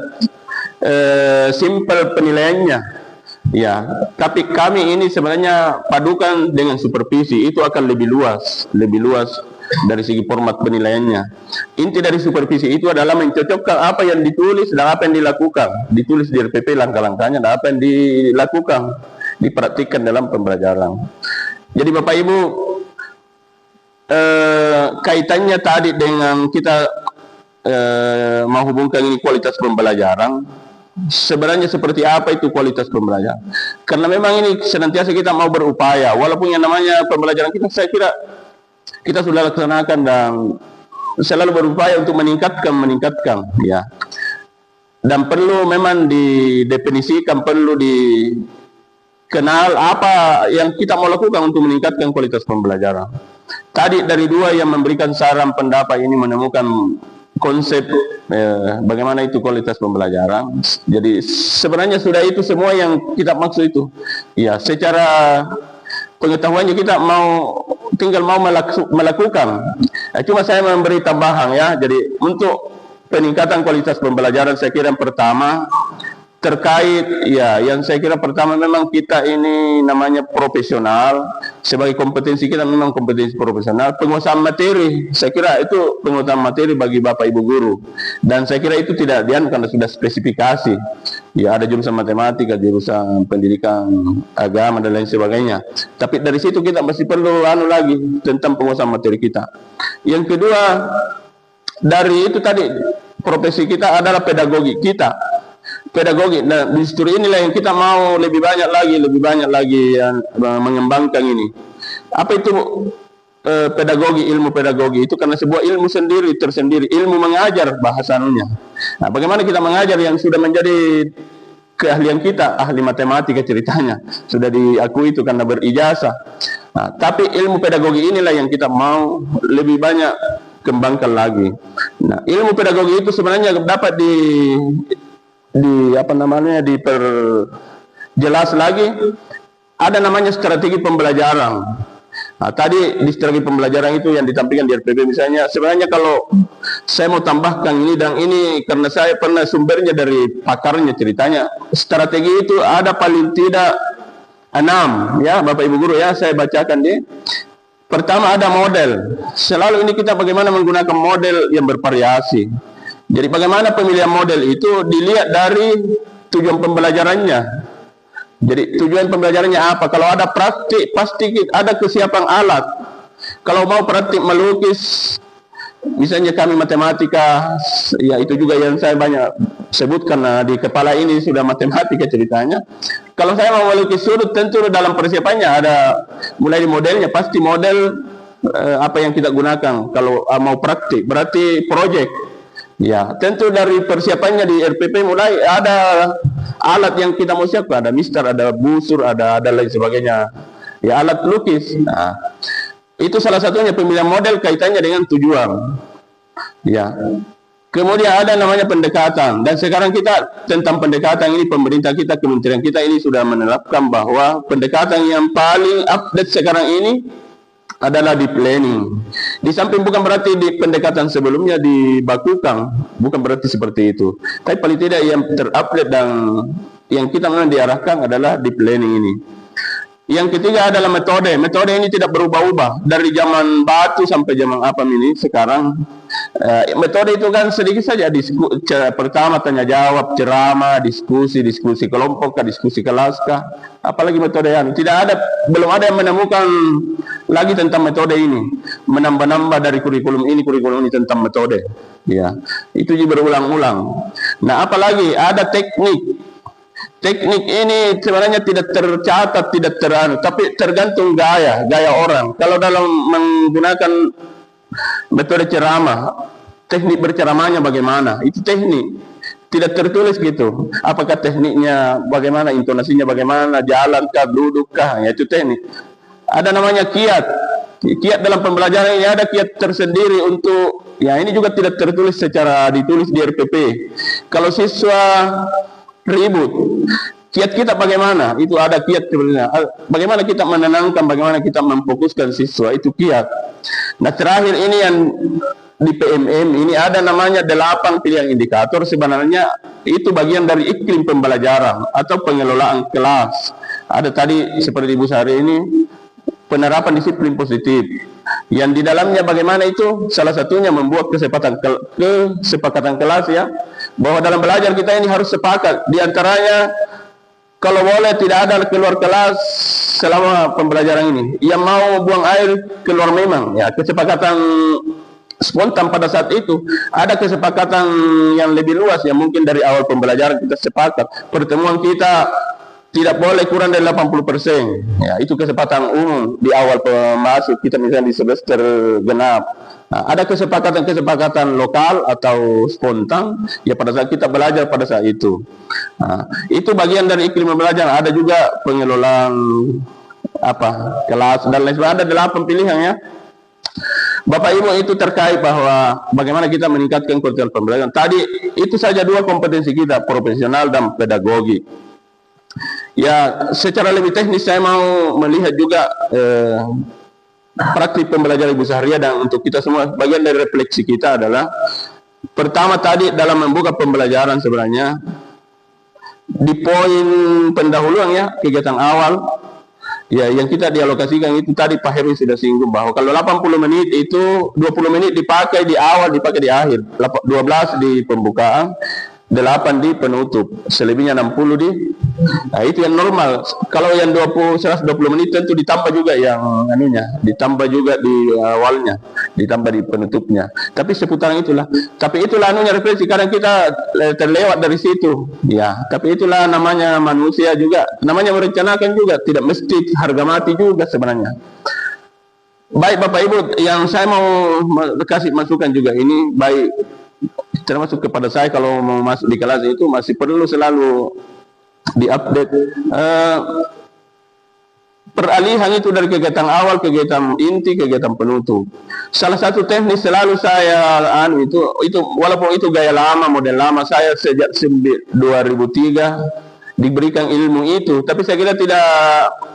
simpel penilaiannya. Ya, tapi kami ini sebenarnya padukan dengan supervisi, itu akan lebih luas dari segi format penilaiannya. Inti dari supervisi itu adalah mencocokkan apa yang ditulis dan apa yang dilakukan. Ditulis di RPP langkah-langkahnya dan apa yang dilakukan, dipraktikkan dalam pembelajaran. Jadi Bapak Ibu, kaitannya tadi dengan kita menghubungkan ini kualitas pembelajaran. Sebenarnya seperti apa itu kualitas pembelajaran? Karena memang ini senantiasa kita mau berupaya, walaupun yang namanya pembelajaran kita, saya kira kita sudah laksanakan dan selalu berupaya untuk meningkatkan, ya. Dan perlu memang didefinisikan, perlu dikenal apa yang kita mau lakukan untuk meningkatkan kualitas pembelajaran. Tadi dari dua yang memberikan saran pendapat ini menemukan konsep bagaimana itu kualitas pembelajaran. Jadi sebenarnya sudah itu semua yang kita maksud itu. Ya, secara pengetahuannya kita tinggal mau melakukan. Cuma saya memberi tambahan ya. Jadi untuk peningkatan kualitas pembelajaran saya kira yang pertama terkait ya, yang saya kira pertama memang kita ini namanya profesional, sebagai kompetensi kita memang kompetensi profesional. Penguasaan materi, saya kira itu penguasaan materi bagi Bapak Ibu guru, dan saya kira itu tidak karena sudah spesifikasi ya, ada jurusan matematika, jurusan pendidikan agama dan lain sebagainya. Tapi dari situ kita masih perlu lagi tentang penguasaan materi kita. Yang kedua, dari itu tadi profesi kita adalah pedagogi kita. Pedagogi, nah justru inilah yang kita mau lebih banyak lagi yang mengembangkan ini. Apa itu pedagogi, ilmu pedagogi itu karena sebuah ilmu tersendiri, ilmu mengajar bahasanya. Nah, bagaimana kita mengajar yang sudah menjadi keahlian kita, ahli matematika ceritanya, sudah diakui itu karena berijazah. Nah, tapi ilmu pedagogi inilah yang kita mau lebih banyak kembangkan lagi. Nah, ilmu pedagogi itu sebenarnya dapat diperjelas lagi. Ada namanya strategi pembelajaran. Nah, tadi di strategi pembelajaran itu yang ditampilkan di RPP misalnya, sebenarnya kalau saya mau tambahkan ini, dan ini karena saya pernah sumbernya dari pakarnya ceritanya, strategi itu ada paling tidak 6 ya Bapak Ibu guru ya, saya bacakan deh. Pertama ada model. Selalu ini kita bagaimana menggunakan model yang bervariasi. Jadi bagaimana pemilihan model itu dilihat dari tujuan pembelajarannya. Jadi tujuan pembelajarannya apa? Kalau ada praktik, pasti ada kesiapan alat. Kalau mau praktik melukis, misalnya kami matematika, ya itu juga yang saya banyak sebut karena di kepala ini sudah matematika ceritanya. Kalau saya mau melukis sudut, tentu dalam persiapannya ada mulai di modelnya, pasti model apa yang kita gunakan. Kalau mau praktik, berarti project. Ya, tentu dari persiapannya di RPP mulai ada alat yang kita mau siapkan, ada mister, ada busur, ada lain sebagainya. Ya, alat lukis. Nah, itu salah satunya pemilihan model kaitannya dengan tujuan. Ya. Kemudian ada namanya pendekatan, dan sekarang kita tentang pendekatan ini pemerintah kita, kementerian kita ini sudah menerapkan bahwa pendekatan yang paling update sekarang ini adalah di planning. Di samping bukan berarti di pendekatan sebelumnya dibakukan, bukan berarti seperti itu. Tapi paling tidak yang terupdate dan yang kita memang diarahkan adalah di planning ini. Yang ketiga adalah metode. Metode ini tidak berubah-ubah dari zaman batu sampai zaman apa ini sekarang. Metode itu kan sedikit saja, pertama tanya jawab, ceramah, diskusi kelompok, diskusi kelas kah, apalagi metode yang belum ada yang menemukan lagi tentang metode ini, menambah-nambah dari kurikulum ini tentang metode. Ya, itu juga berulang-ulang. Nah, apalagi ada teknik. Teknik ini sebenarnya tidak tercatat, tapi tergantung gaya orang. Kalau dalam menggunakan metode ceramah, teknik berceramahnya bagaimana? Itu teknik. tidak tertulis gitu. Apakah tekniknya, bagaimana intonasinya, bagaimana jalan kah, duduk kah, ya itu teknik. Ada namanya kiat. Kiat dalam pembelajaran ini ada kiat tersendiri untuk, ya ini juga tidak tertulis secara ditulis di RPP. Kalau siswa ribut, kiat kita bagaimana? Itu ada kiat sebenarnya. Bagaimana kita menenangkan, bagaimana kita memfokuskan siswa, itu kiat. Nah terakhir ini yang di PMM ini ada namanya 8 pilihan indikator. Sebenarnya itu bagian dari iklim pembelajaran atau pengelolaan kelas. Ada tadi seperti Ibu Sari ini penerapan disiplin positif. Yang di dalamnya bagaimana itu? Salah satunya membuat kesepakatan kelas ya. Bahwa dalam belajar kita ini harus sepakat. Di antaranya kalau boleh tidak ada keluar kelas selama pembelajaran ini. Yang mau buang air keluar memang ya, kesepakatan spontan pada saat itu. Ada kesepakatan yang lebih luas yang mungkin dari awal pembelajaran kita sepakat. Pertemuan kita tidak boleh kurang dari 80%. Ya, itu kesepakatan umum di awal masuk kita misalnya di semester genap. Nah, ada kesepakatan lokal atau spontan ya pada saat kita belajar pada saat itu. Nah, itu bagian dari iklim belajar. Ada juga pengelolaan kelas dan lain sebagainya. Ada 8 pilihan ya. Bapak Ibu, itu terkait bahwa bagaimana kita meningkatkan kualitas pembelajaran. Tadi itu saja 2 kompetensi kita, profesional dan pedagogi. Ya, secara lebih teknis saya mau melihat juga praktik pembelajaran Ibu Sahria, dan untuk kita semua bagian dari refleksi kita adalah pertama tadi dalam membuka pembelajaran sebenarnya di poin pendahuluan ya, kegiatan awal. Ya, yang kita dialokasikan itu tadi Pak Heru sudah singgung bahwa kalau 80 menit itu 20 menit dipakai di awal, dipakai di akhir, 12 di pembukaan, 8 di penutup, selebihnya 60 di. Nah, itu yang normal. Kalau yang 120 menit tentu ditambah juga yang ditambah juga di awalnya, ditambah di penutupnya. Tapi seputaran itulah. Tapi itulah refleksi. Kadang kita terlewat dari situ. Ya, tapi itulah namanya manusia juga. Namanya merencanakan juga. Tidak mesti harga mati juga sebenarnya. Baik Bapak Ibu, yang saya mau kasih masukan juga ini baik termasuk kepada saya kalau mau masuk di kelas itu masih perlu selalu diupdate peralihan itu dari kegiatan awal, kegiatan inti, kegiatan penutup. Salah satu teknis selalu saya itu walaupun itu gaya lama, model lama, saya sejak 2003 diberikan ilmu itu, tapi saya kira tidak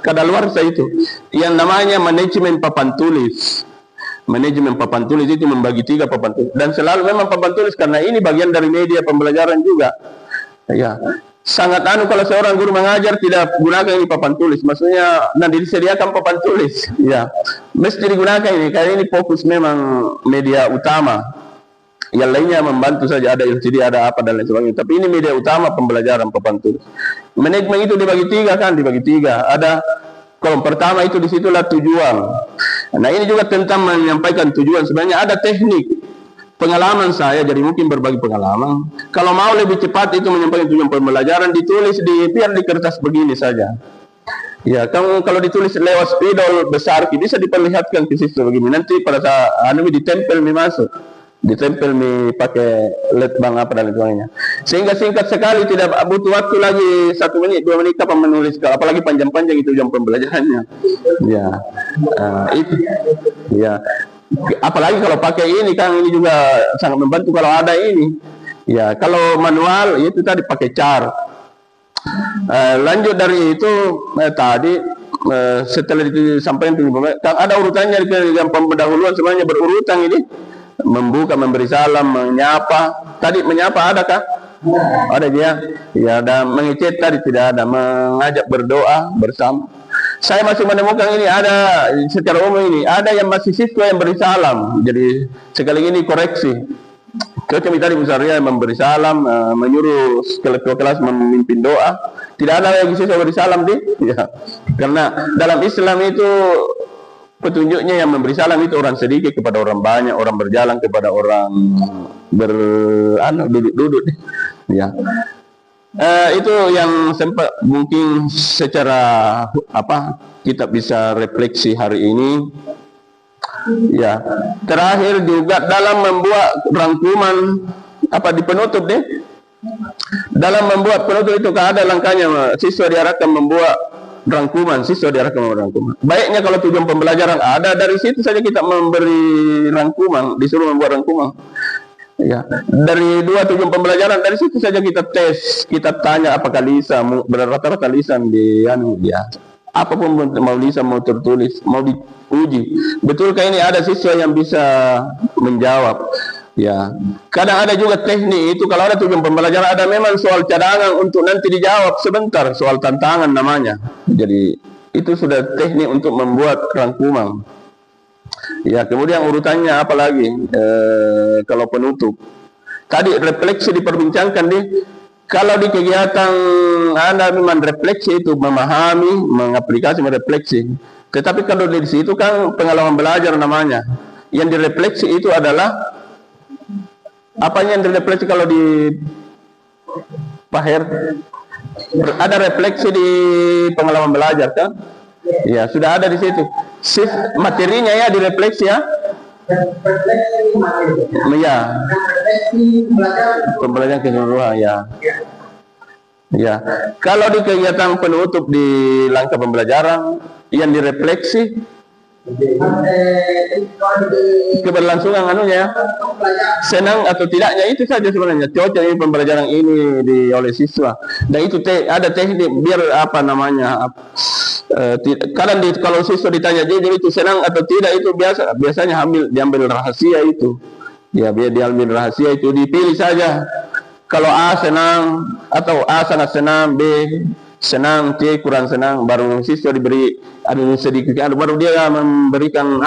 kadaluarsa itu. Yang namanya manajemen papan tulis. Manajemen papan tulis itu membagi 3 papan tulis, dan selalu memang papan tulis karena ini bagian dari media pembelajaran juga. Ya, sangat kalau seorang guru mengajar tidak gunakan ini papan tulis, maksudnya disediakan papan tulis. Ya, mesti digunakan ini karena ini fokus memang media utama. Yang lainnya membantu saja, ada LCD, ada apa dan lain sebagainya. Tapi ini media utama pembelajaran papan tulis. Manajemen itu dibagi 3 kan, dibagi 3. Ada kolom pertama itu disitulah tujuan. Nah ini juga tentang menyampaikan tujuan. Sebenarnya ada teknik pengalaman saya, jadi mungkin berbagi pengalaman. Kalau mau lebih cepat itu menyampaikan tujuan pembelajaran, ditulis biar di kertas begini saja. Ya, kalau ditulis lewat spidol besar, bisa diperlihatkan ke siswa begini. Nanti pada saat ditempel masuk. Ditempel pakai LED bang apa dan sebagainya, sehingga singkat sekali, tidak butuh waktu lagi 1 menit 2 menit kapan menulis, apalagi panjang-panjang itu jam pembelajarannya. Ya, itu ya, apalagi kalau pakai ini kan, ini juga sangat membantu kalau ada ini. Ya, kalau manual itu tadi pakai chart. Lanjut dari itu tadi setelah disampaikan kan ada urutannya di yang pendahuluan, sebenarnya berurutan ini. Membuka, memberi salam, menyapa. Tadi menyapa adakah? Ada dia. Ya, ada mengecek tadi tidak ada. Mengajak berdoa bersama. Saya masih menemukan ini ada secara umum ini. Ada yang masih siswa yang beri salam. Jadi sekali ini koreksi. Kami tadi Bu Sahria memberi salam, menyuruh ketua kelas memimpin doa. Tidak ada yang siswa beri salam ya. Karena dalam Islam itu petunjuknya yang memberi salam itu orang sedikit kepada orang banyak, orang berjalan kepada orang duduk-duduk. Ya, itu yang sempat mungkin secara kita bisa refleksi hari ini. Ya, terakhir juga dalam membuat rangkuman di penutup dalam membuat penutup itu ada langkahnya. Siswa diarahkan membuat rangkuman, baiknya kalau tujuan pembelajaran ada, dari situ saja kita memberi rangkuman, disuruh membuat rangkuman. Ya, dari 2 tujuan pembelajaran, dari situ saja kita tes, kita tanya apakah lisan, rata-rata lisan di ya. Apapun mau lisan, mau tertulis, mau diuji. Betulkah ini ada siswa yang bisa menjawab? Ya, kadang ada juga teknik itu, kalau ada tujuan pembelajaran ada memang soal cadangan untuk nanti dijawab sebentar, soal tantangan namanya. Jadi itu sudah teknik untuk membuat rangkuman. Ya, kemudian urutannya apa lagi? Kalau penutup tadi refleksi diperbincangkan kalau di kegiatan Anda memang refleksi itu memahami, mengaplikasi, merefleksi. Tetapi kalau di situ kan pengalaman belajar namanya. Yang direfleksi itu adalah apanya yang direfleksi kalau di Pak Her? Ada refleksi di pengalaman belajar kan? Ya, sudah ada di situ. Materinya ya direfleksi ya.
Refleksi materi.
Ya.
Refleksi
Pembelajaran keseluruhan ya. Ya. Kalau di kegiatan penutup di langkah pembelajaran yang direfleksi keberlangsungan anunya, senang atau tidaknya itu saja sebenarnya. Cocok ini pembelajaran ini oleh siswa. Dan itu ada teknik biar apa namanya. Kadang kalau siswa ditanya jadi itu senang atau tidak, itu biasanya diambil rahasia itu. Ya, biar diambil rahasia itu, dipilih saja. Kalau A senang atau A sangat senang, B senang, C kurang senang, baru siswa diberi sedikit, baru dia memberikan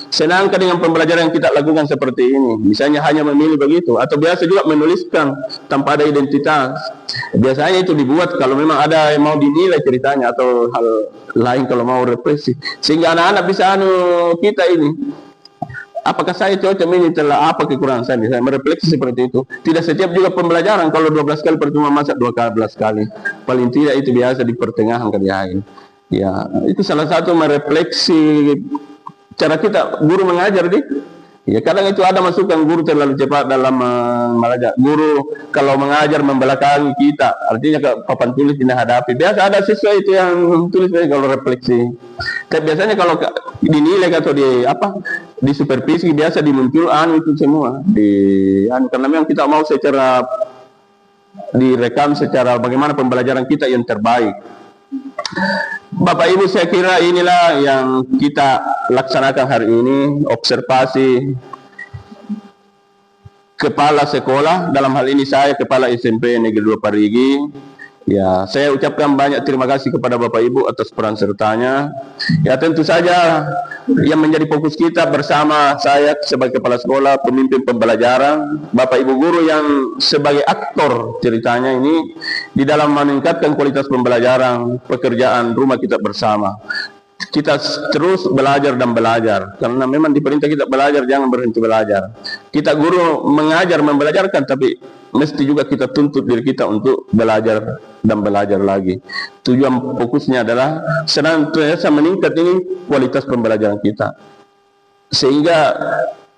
senangkah dengan pembelajaran yang kita lakukan seperti ini. Misalnya hanya memilih begitu, atau biasa juga menuliskan tanpa ada identitas. Biasanya itu dibuat kalau memang ada yang mau dinilai ceritanya atau hal lain kalau mau refleksi, sehingga anak-anak bisa kita ini. Apakah saya cocok ini, telah apa kekurangan saya merefleksi seperti itu. Tidak setiap juga pembelajaran, kalau 12 kali pertemuan masa 12 kali. Paling tidak itu biasa di pertengahan ke di akhir. Ya, itu salah satu merefleksi cara kita guru mengajar Ya, kadang itu ada masukan guru terlalu cepat dalam mengajar. Guru kalau mengajar membelakangi kita, artinya papan tulis tidak hadapi. Biasa ada siswa itu yang tulis kalau refleksi. Tapi biasanya kalau dinilai atau di supervisi biasa dimuncul itu semua karena memang kita mau secara direkam secara bagaimana pembelajaran kita yang terbaik. Bapak Ibu, saya kira inilah yang kita laksanakan hari ini, observasi kepala sekolah, dalam hal ini saya kepala SMP Negeri 2 Parigi. Ya, saya ucapkan banyak terima kasih kepada Bapak Ibu atas peran sertanya. Ya, tentu saja yang menjadi fokus kita bersama saya sebagai kepala sekolah, pemimpin pembelajaran, Bapak Ibu guru yang sebagai aktor ceritanya ini di dalam meningkatkan kualitas pembelajaran, pekerjaan rumah kita bersama. Kita terus belajar dan belajar, karena memang diperintah kita belajar, jangan berhenti belajar. Kita guru mengajar, membelajarkan, tapi mesti juga kita tuntut diri kita untuk belajar dan belajar lagi. Tujuan fokusnya adalah senantiasa meningkat ini kualitas pembelajaran kita, sehingga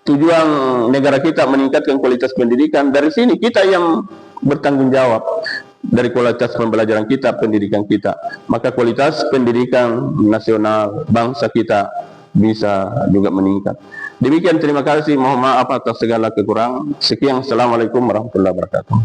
tujuan negara kita meningkatkan kualitas pendidikan. Dari sini kita yang bertanggung jawab. Dari kualitas pembelajaran kita, pendidikan kita, maka kualitas pendidikan nasional bangsa kita bisa juga meningkat. Demikian, terima kasih, mohon maaf atas segala kekurangan. Sekian, assalamualaikum warahmatullahi wabarakatuh.